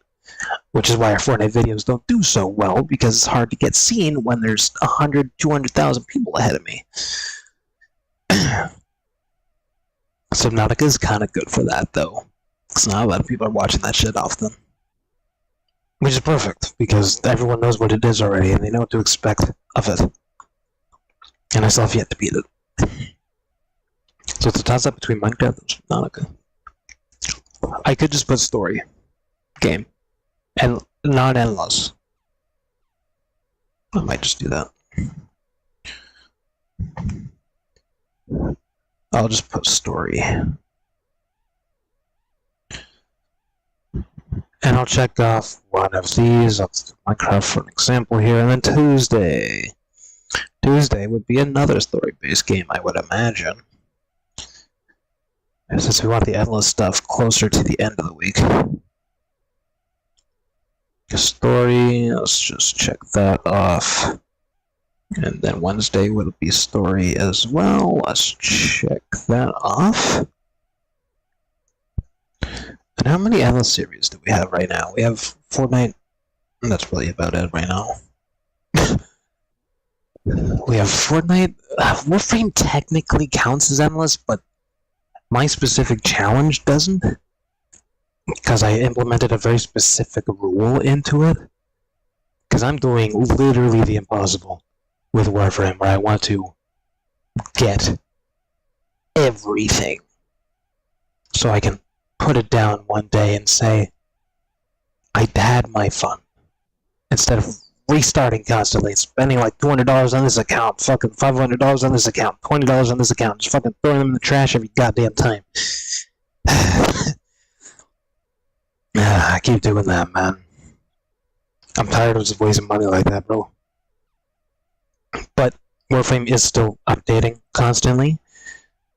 S3: which is why our Fortnite videos don't do so well, because it's hard to get seen when there's 100, 200,000 people ahead of me. Subnautica is kind of good for that, though, because not a lot of people are watching that shit often. Which is perfect, because everyone knows what it is already, and they know what to expect of it. And I still have yet to beat it. So it's a toss-up between Minecraft and Subnautica. I could just put story game and not endless. I might just do that. I'll just put story. And I'll check off one of these. I'll do Minecraft for an example here. And then Tuesday. Tuesday would be another story-based game, I would imagine. Since we want the endless stuff closer to the end of the week. Story, let's just check that off. And then Wednesday would be story as well. Let's check that off. And how many endless series do we have right now? We have Fortnite, and that's really about it right now. We have Fortnite. Warframe technically counts as endless, but my specific challenge doesn't. Because I implemented a very specific rule into it. Because I'm doing literally the impossible with Warframe, where I want to get everything. So I can put it down one day and say, I had my fun. Instead of restarting constantly, spending like $200 on this account, fucking $500 on this account, $20 on this account, just fucking throwing them in the trash every goddamn time. I keep doing that, man. I'm tired of just wasting money like that, bro. But Warframe is still updating constantly.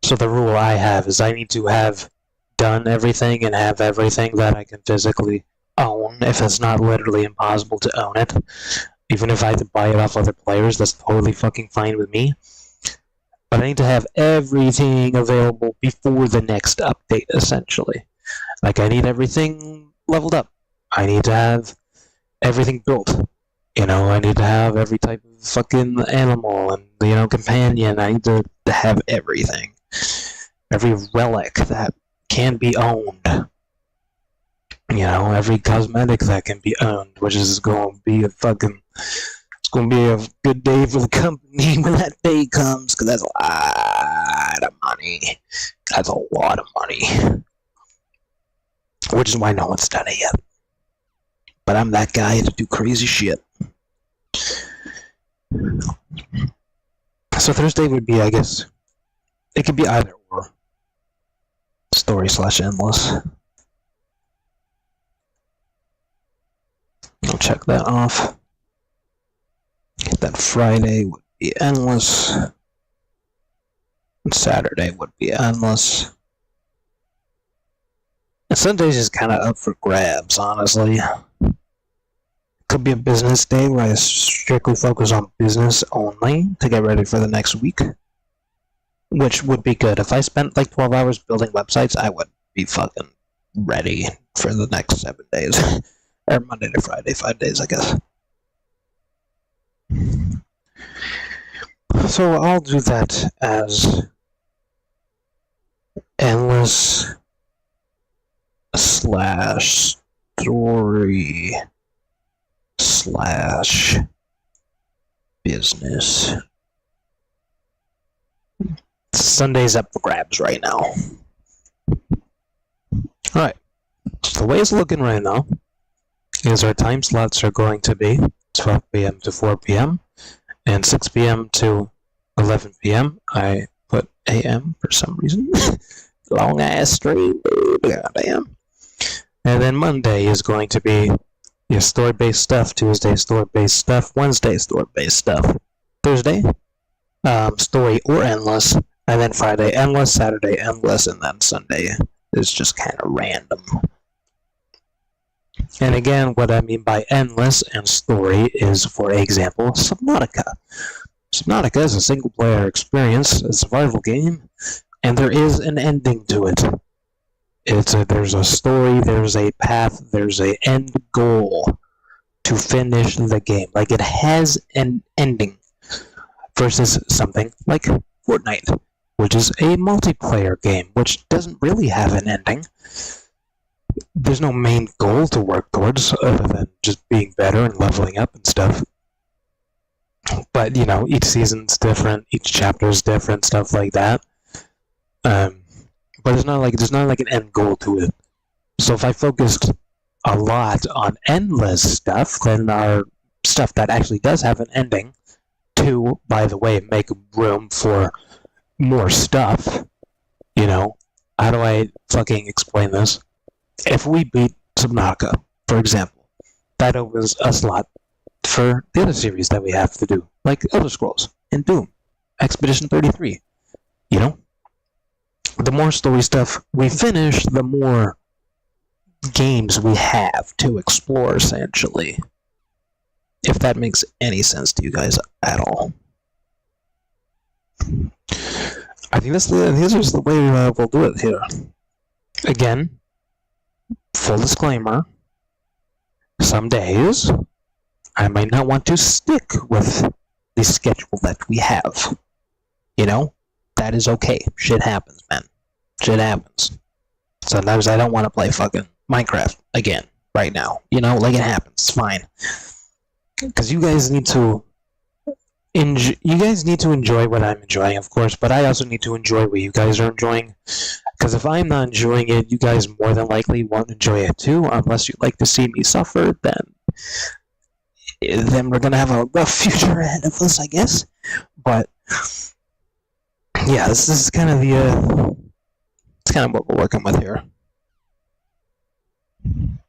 S3: So the rule I have is I need to have done everything and have everything that I can physically own. If it's not literally impossible to own it. Even if I have to buy it off other players, that's totally fucking fine with me. But I need to have everything available before the next update, essentially. Like, I need everything leveled up. I need to have everything built. You know, I need to have every type of fucking animal and, you know, companion. I need to have everything. Every relic that can be owned. You know, every cosmetic that can be owned, which is going to be a fucking... It's going to be a good day for the company when that day comes, because that's a lot of money. That's a lot of money. Which is why no one's done it yet. But I'm that guy to do crazy shit. So Thursday would be, I guess, it could be either or. Story/endless. I'll check that off. Then Friday would be endless. And Saturday would be endless. And Sunday's is kind of up for grabs, honestly. Could be a business day where I strictly focus on business only to get ready for the next week. Which would be good. If I spent like 12 hours building websites, I would be fucking ready for the next 7 days. Or Monday to Friday, 5 days, I guess. So I'll do that as endless / story / business. Sunday's up for grabs right now. Alright, so the way it's looking right now is our time slots are going to be 12 p.m. to 4 p.m. and 6 p.m. to 11 p.m. I put a.m. for some reason. Long ass stream, goddamn. And then Monday is going to be your story-based stuff, Tuesday story-based stuff, Wednesday story-based stuff, Thursday story or endless, and then Friday endless, Saturday endless, and then Sunday is just kind of random. And again, what I mean by endless and story is, for example, Subnautica. Subnautica is a single-player experience, a survival game, and there is an ending to it. There's a story, there's a path, there's an end goal to finish the game. Like, it has an ending. Versus something like Fortnite, which is a multiplayer game, which doesn't really have an ending. There's no main goal to work towards other than just being better and leveling up and stuff. But, you know, each season's different, each chapter's different, stuff like that. But there's not like an end goal to it. So if I focused a lot on endless stuff, then our stuff that actually does have an ending to, by the way, make room for more stuff. You know, how do I fucking explain this? If we beat Subnautica, for example, that opens a slot for the other series that we have to do, like Elder Scrolls and Doom, Expedition 33. You know, the more story stuff we finish, the more games we have to explore, essentially. If that makes any sense to you guys at all. I think this is the way we'll do it here. Again, full disclaimer, some days I might not want to stick with the schedule that we have. You know? That is okay. Shit happens, man. Shit happens. Sometimes I don't want to play fucking Minecraft again, right now. You know, like it happens. It's fine. Because you guys need to enjoy what I'm enjoying, of course, but I also need to enjoy what you guys are enjoying. Because if I'm not enjoying it, you guys more than likely won't enjoy it too, unless you like to see me suffer, then we're gonna have a rough future ahead of us, I guess. But yeah, this is kind of it's kind of what we're working with here. I'm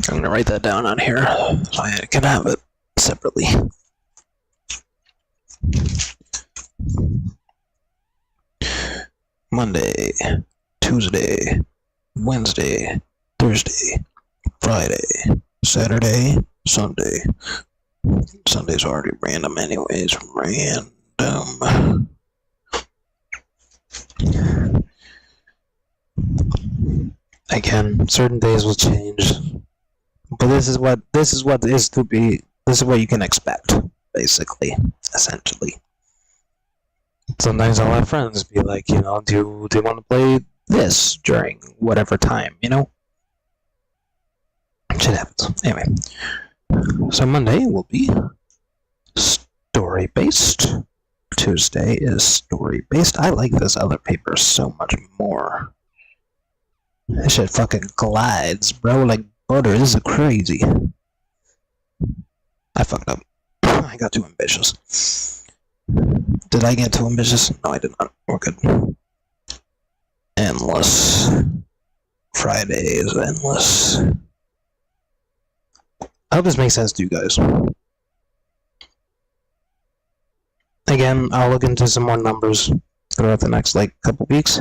S3: gonna write that down on here so I can have it separately. Monday, Tuesday, Wednesday, Thursday, Friday, Saturday, Sunday. Sunday's already random anyways. Random. Again, certain days will change. But this is what you can expect, basically, essentially. Sometimes I'll have friends be like, you know, do you want to play this during whatever time, you know? Shit happens. Anyway. So Monday will be story-based. Tuesday is story-based. I like this other paper so much more. This shit fucking glides, bro, like butter. This is crazy. I fucked up. I got too ambitious. Did I get too ambitious? No, I did not. We're good. Endless. Friday is endless. I hope this makes sense to you guys. Again, I'll look into some more numbers throughout the next, couple weeks.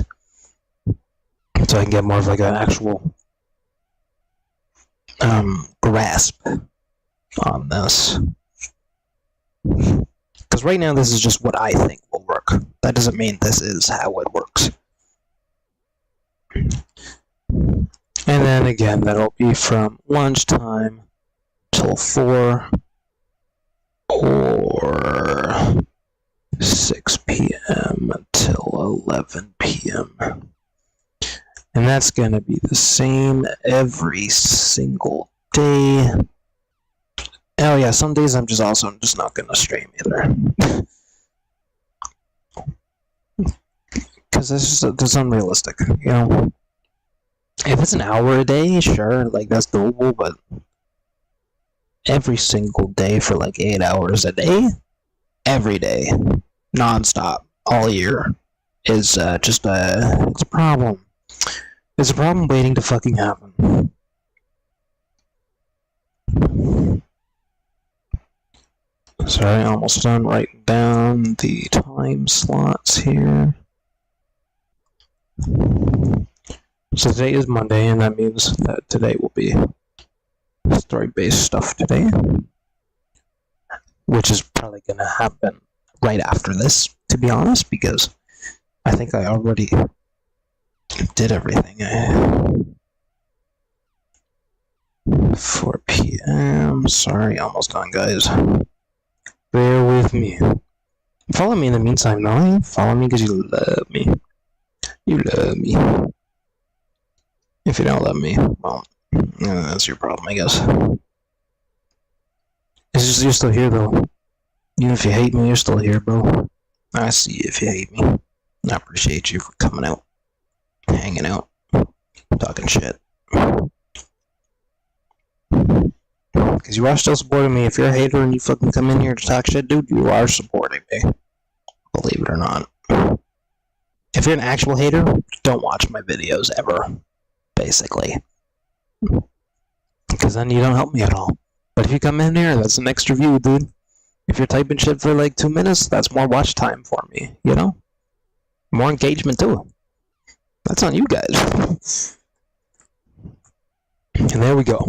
S3: So I can get more of, an actual grasp on this. Because right now, this is just what I think will work. That doesn't mean this is how it works. And then again, that'll be from lunchtime till 4 or 6 p.m. until 11 p.m. And that's going to be the same every single day. Oh yeah, some days I'm just not going to stream either. Because that's unrealistic, you know? If it's an hour a day, sure, that's doable, but every single day for 8 hours a day, every day, non-stop, all year, is it's a problem. It's a problem waiting to fucking happen. Sorry, almost done writing down the time slots here. So today is Monday, and that means that today will be story-based stuff today, which is probably going to happen right after this, to be honest, because I think I already did everything. 4 p.m. Sorry, almost done, guys. Bear with me. Follow me in the meantime, no? Follow me because you love me. You love me. If you don't love me, well, that's your problem, I guess. It's just you're still here, though. Even if you hate me, you're still here, bro. I see if you hate me. I appreciate you for coming out, hanging out, talking shit. Because you are still supporting me. If you're a hater and you fucking come in here to talk shit, dude, you are supporting me. Believe it or not. If you're an actual hater, don't watch my videos ever. Basically. Because then you don't help me at all. But if you come in here, that's an extra view, dude. If you're typing shit for like 2 minutes, that's more watch time for me, you know? More engagement too. That's on you guys. And there we go.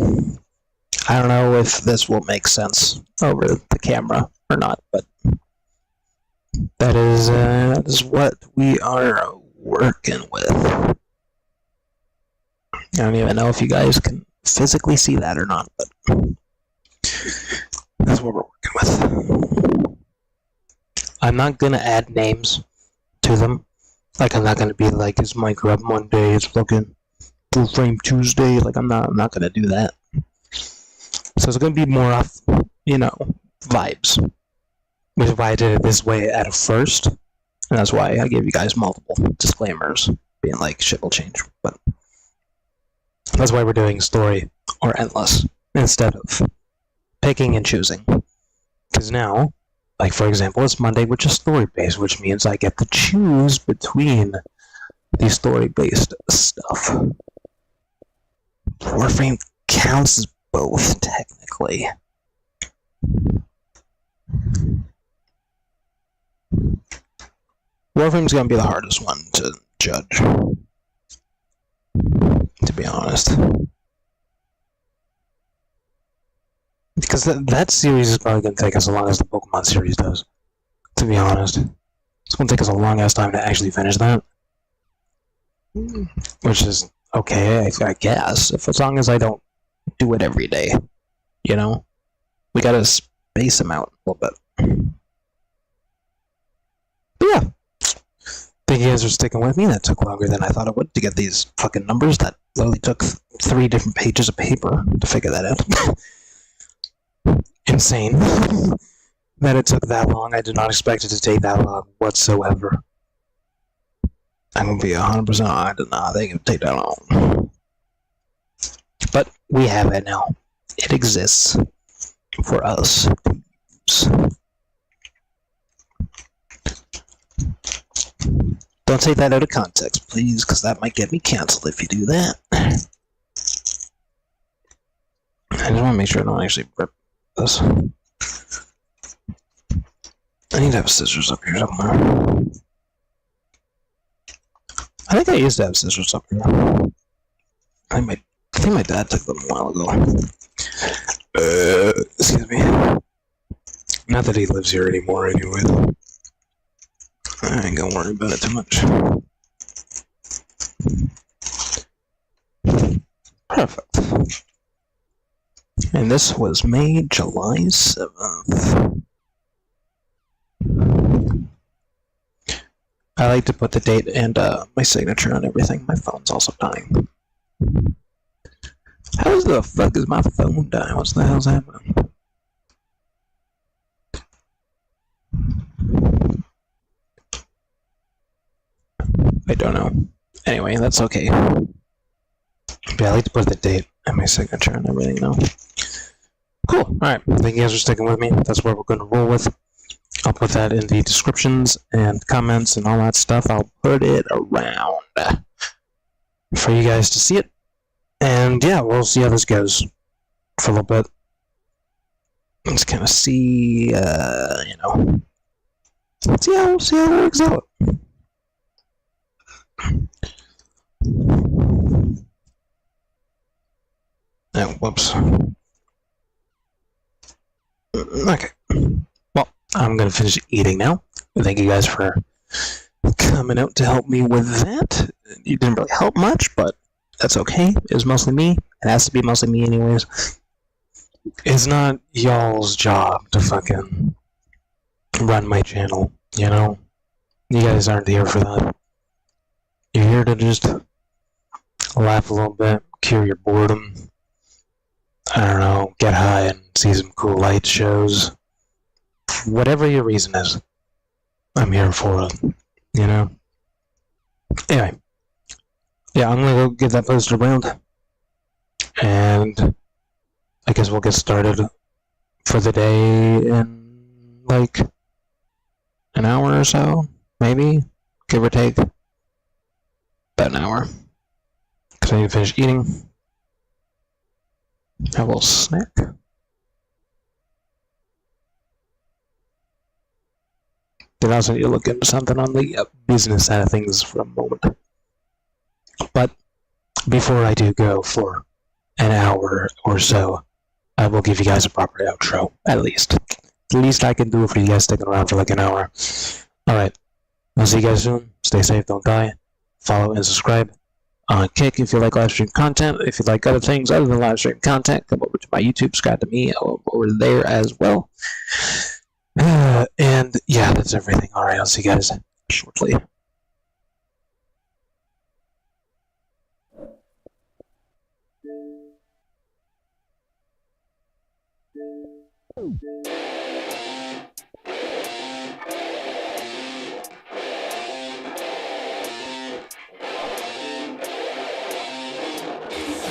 S3: I don't know if this will make sense over the camera or not, but that is what we are working with. I don't even know if you guys can physically see that or not, but that's what we're working with. I'm not gonna add names to them. Like, I'm not gonna be like, it's Minecraft Monday, it's fucking Full Frame Tuesday. Like, I'm not gonna do that. So it's gonna be more off, vibes. Which is why I did it this way at first. And that's why I gave you guys multiple disclaimers, being like, shit will change. But that's why we're doing story or endless instead of picking and choosing. Because now, like for example, it's Monday, which is story-based, which means I get to choose between the story-based stuff. Warframe counts as both, technically. Warframe's gonna be the hardest one to judge, to be honest. Because that series is probably gonna take us as long as the Pokemon series does, to be honest. It's gonna take us a long ass time to actually finish that. Which is okay, I guess, if as long as I don't do it every day, you know? We gotta space them out a little bit. But yeah. Thank you guys for sticking with me. That took longer than I thought it would to get these fucking numbers. That literally took 3 different pages of paper to figure that out. Insane. That it took that long. I did not expect it to take that long whatsoever. I'm gonna be 100%. I did not think it would take that long. But we have it now. It exists for us to use. Don't take that out of context, please, because that might get me canceled if you do that. I just want to make sure I don't actually rip this. I need to have scissors up here somewhere. I think I used to have scissors up here. I think my dad took them a while ago. Excuse me. Not that he lives here anymore anyway, though. I ain't gonna worry about it too much. Perfect. And this was made July 7th. I like to put the date and my signature on everything. My phone's also dying. How the fuck is my phone dying? What the hell's happening? I don't know. Anyway, that's okay. But I like to put the date and my signature and everything now. Cool. Alright. Thank you guys for sticking with me. That's what we're going to roll with. I'll put that in the descriptions and comments and all that stuff. I'll put it around for you guys to see it. And yeah, we'll see how this goes for a little bit. Let's kind of see, see how it works out. Oh, whoops. Okay. Well, I'm gonna finish eating now. Thank you guys for coming out to help me with that. You didn't really help much, but that's okay. It was mostly me. It has to be mostly me anyways. It's not y'all's job to fucking run my channel, you know? You guys aren't here for that. You're here to just laugh a little bit, cure your boredom. I don't know, get high and see some cool light shows. Whatever your reason is, I'm here for it, you know? Anyway, yeah, I'm gonna go get that posted around, and I guess we'll get started for the day in like an hour or so, maybe, give or take. About an hour, because I need to finish eating. Have a little snack. Then I also need to look into something on the business side of things for a moment. But before I do go for an hour or so, I will give you guys a proper outro, at least. The least I can do for you guys sticking around for like an hour. Alright, I'll see you guys soon. Stay safe, don't die. Follow and subscribe. Kick if you like live stream content. If you like other things other than live stream content, come over to my YouTube, subscribe to me over there as well. And yeah, that's everything. Alright, I'll see you guys shortly.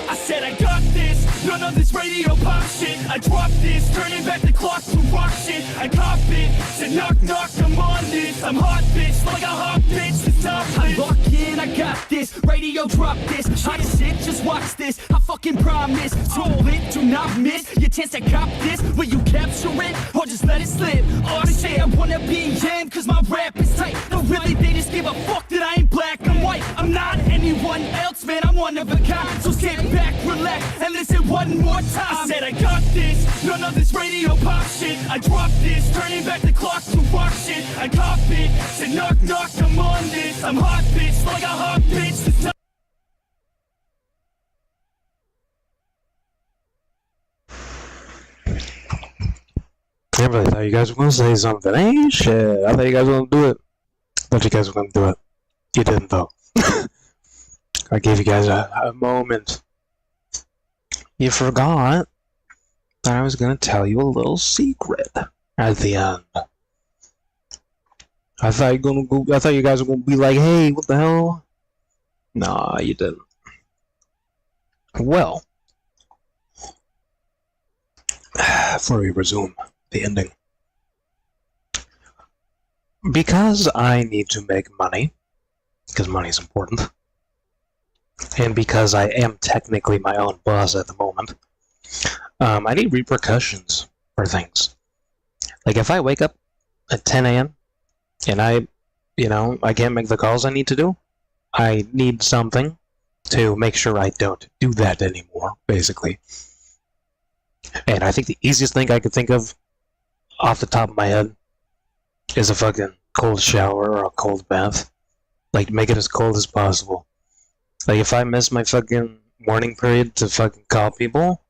S1: I said I got this, none of this radio pop shit. I dropped this, turning back the clock to rock shit. I cop it, said knock knock, I'm on this. I'm hot bitch, like a hot bitch, the top I lock in, I got this, radio drop this. I sit, just watch this, I fucking promise. So lit, do not miss your chance to cop this. Will you capture it, or just let it slip? Or say I wanna be in, cause my rap is tight. No really, they just give a fuck that I ain't black, I'm white. I'm not anyone else, man, I'm one of a kind. So sit back, relax, and listen one more time. I said I got this, none of this radio pop shit. I dropped this, turning back the clock to rock shit. I cop it, said knock knock, I'm on this. I'm hot bitch, like a hot bitch, the top.
S3: I really thought you guys were gonna say something. Hey, shit. I thought you guys were gonna do it. Thought you guys were gonna do it. You didn't, though. I gave you guys a moment. You forgot that I was gonna tell you a little secret at the end. I thought you guys were gonna be like, "Hey, what the hell?" Nah, you didn't. Well, before we resume the ending, because I need to make money, because money is important, and because I am technically my own boss at the moment, I need repercussions for things. Like if I wake up at 10 a.m. and I can't make the calls I need to do, I need something to make sure I don't do that anymore, basically. And I think the easiest thing I could think of off the top of my head is a fucking cold shower or a cold bath. Like, make it as cold as possible. Like, if I miss my fucking morning period to fucking call people,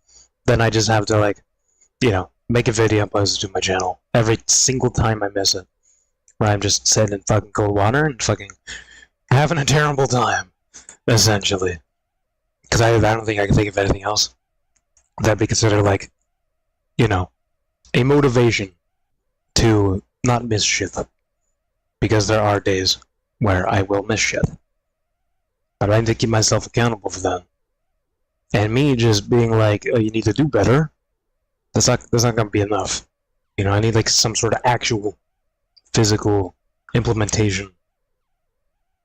S3: then I just have to, like, make a video and post it to my channel every single time I miss it. Where I'm just sitting in fucking cold water and fucking having a terrible time, essentially. Because I don't think I can think of anything else that'd be considered, like, a motivation to not miss shit. Because there are days where I will miss shit. But I need to keep myself accountable for that. And me just being like, oh, you need to do better, that's not gonna be enough. I need like some sort of actual physical implementation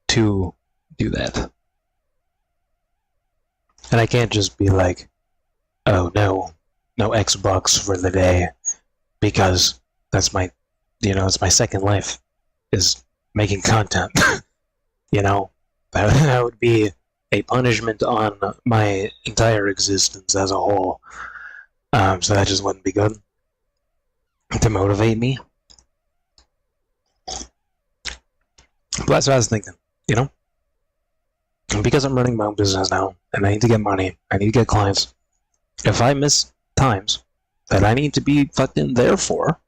S3: to do that. And I can't just be like, oh no Xbox for the day, because that's my, it's my second life, is making content. That would be a punishment on my entire existence as a whole. So that just wouldn't be good to motivate me. But that's what I was thinking, because I'm running my own business now, and I need to get money, I need to get clients. If I miss times that I need to be fucking there for,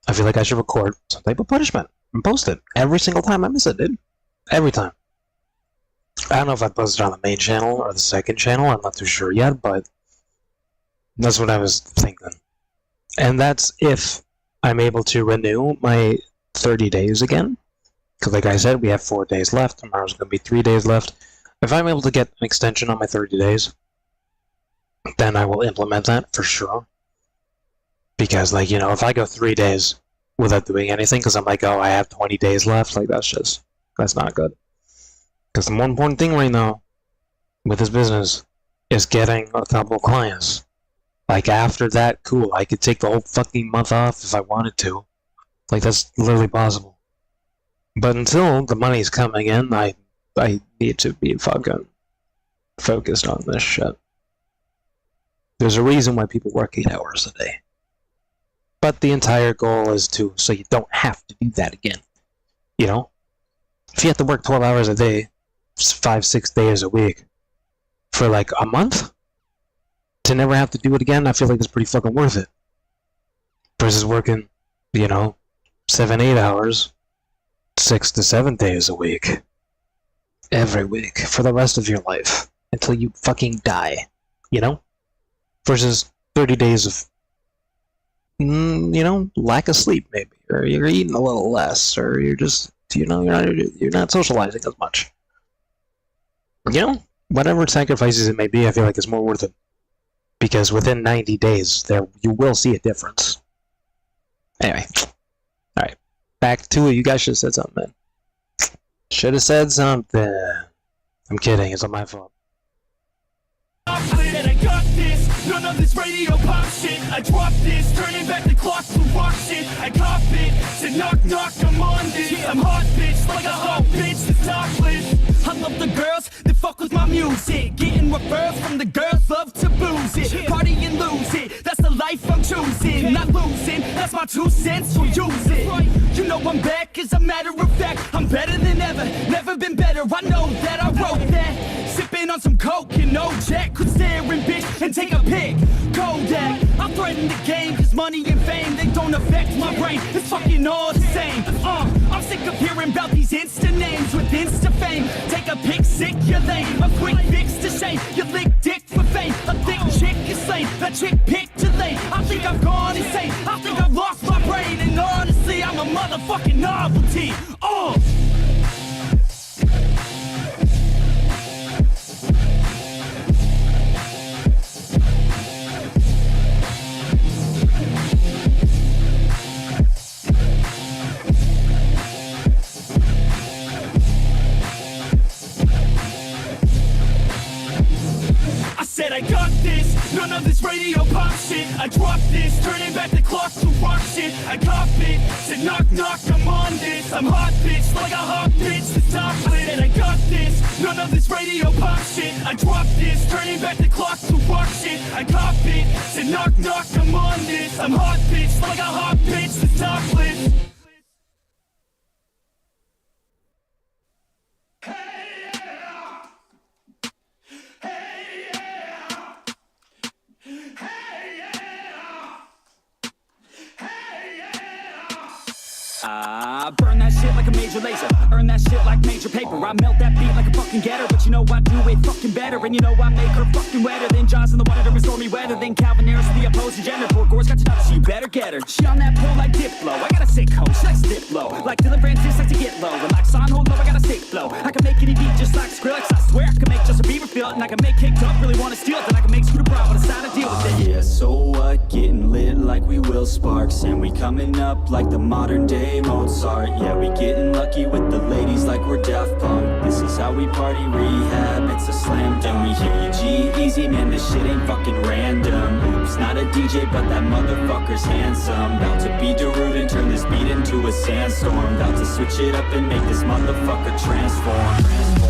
S3: I feel like I should record some type of punishment and post it every single time I miss it, dude. Every time. I don't know if I post it on the main channel or the second channel, I'm not too sure yet, but that's what I was thinking. And that's if I'm able to renew my 30 days again, Because like I said, we have 4 days left. Tomorrow's going to be 3 days left. If I'm able to get an extension on my 30 days, then I will implement that for sure. Because, like, you know, if I go 3 days without doing anything, because I'm like, oh, I have 20 days left, like, that's not good. Because the more important thing right now with this business is getting a couple clients. Like, after that, cool, I could take the whole fucking month off if I wanted to. Like, that's literally possible. But until the money's coming in, I need to be fucking focused on this shit. There's a reason why people work 8 hours a day. But the entire goal is so you don't have to do that again. You know? If you have to work 12 hours a day, 5-6 days a week, for like a month, to never have to do it again, I feel like it's pretty fucking worth it. Versus working, you know, 7-8 hours, 6 to 7 days a week. Every week, for the rest of your life. Until you fucking die. You know? Versus 30 days of, you know, lack of sleep, maybe. Or you're eating a little less, or you're just, you know, you're not socializing as much. You know? Whatever sacrifices it may be, I feel like it's more worth it. Because within 90 days, you will see a difference. Anyway. Alright. Back to it. You guys should have said something, man. Should have said something. I'm kidding. It's not my fault.
S2: I got this, none of this radio pop shit. I dropped this, turning back the clock to rock shit. I cop it, said knock knock, I'm on this. I'm hot bitch, like a hot bitch, the topless. I love the girls that fuck with my music. Getting referrals from the girls, love to booze it. Party and lose it, that's the life I'm choosing. Not losing, that's my 2 cents, so use it. You know I'm back, as a matter of fact. I'm better than ever, never been better. I know that, I wrote that. Sipping on some coke and no jack. Could stare and bitch and take a pic. Kodak, I threaten the game, cause money and fame, they don't affect my brain. It's fucking all the same. I'm sick of hearing about these Insta names with Insta fame. Take a pic, sick, you're lame. A quick fix to shame. You lick dick for fame. A thick chick is slain. A chick picked too late. I think I've gone insane. I think I've lost my brain. And honestly, I'm a motherfucking novelty. Said I got this, none of this radio pop shit. I dropped this, turning back the clock to rock shit. I cop it, said knock knock, I'm on this. I'm hot bitch, like a hot bitch, the topless. Said I got this, none of this radio pop shit. I dropped this, turning back the clock to rock shit. I cop it, said knock knock, I'm on this. I'm hot bitch, like a hot bitch, the topless. Burn that shit like a major laser. Earn that shit like major paper. I melt that beat like a fucking getter. But you know I do it fucking better. And you know I make her fucking wetter than Jaws in the water during stormy weather. Than Calvin Harris, the opposing gender. Poor Gore's got to know, so you better get her. She on that pole like Diplo. I got a sick hoe, she likes dip low. Like Dylan Francis likes to get low. Relax on, hold low, I got a sick flow. I can make any beat just like Skrillex. I swear I can make Justin Bieber feel it. And I can make Kicked Up really wanna steal it. Then I can make Scooter Braun wanna sign a deal with it.
S4: Yeah, so what? Getting lit like we Will Sparks. And we coming up like the modern day Mozart. Yeah, we getting lucky with the ladies like we're Daft Punk. This is how we party, rehab, it's a slam dunk. We hear you G-Eazy, man, this shit ain't fucking random. Oops, not a DJ, but that motherfucker's handsome. About to be Darude and turn this beat into a sandstorm. About to switch it up and make this motherfucker transform.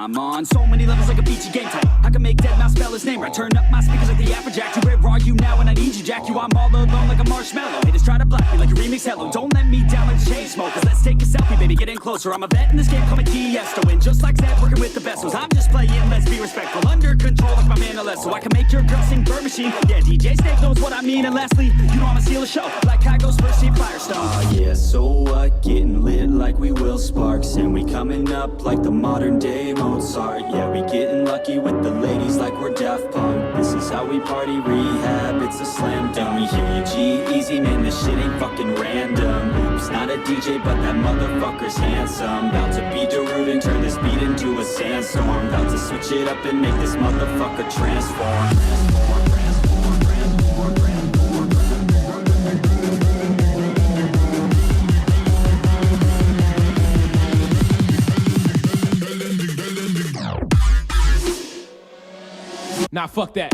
S2: I'm on so many levels like a beachy game type. I can make dead mouse spell his name right. Turn up my speakers like the Afrojack. You, where are you now when I need you, Jack? You, I'm all alone like a marshmallow. Haters try to block me like a remix Hello. Don't let me down like the chain smokers. Let's take a selfie, baby, get in closer. I'm a vet in this game, call me Tiesto. And just like Zed, working with the vessels, I'm just playing, let's be respectful. Under control like my man Alesso. I can make your girl sing Bird Machine. Yeah, DJ Snake knows what I mean. And lastly, you know I'ma steal a show like Kygo's first team Firestone.
S4: Yeah, so what? Getting lit like we will sparks, and we coming up like the modern day Mozart. Yeah, we getting lucky with the ladies like we're Daft Punk. This is how we party rehab, it's a slam dunk. We hear you G-Eazy, man, this shit ain't fucking random. Oops, not a DJ, but that motherfucker's handsome. About to be Darude and turn this beat into a sandstorm. About to switch it up and make this motherfucker transform.
S5: Nah, fuck that.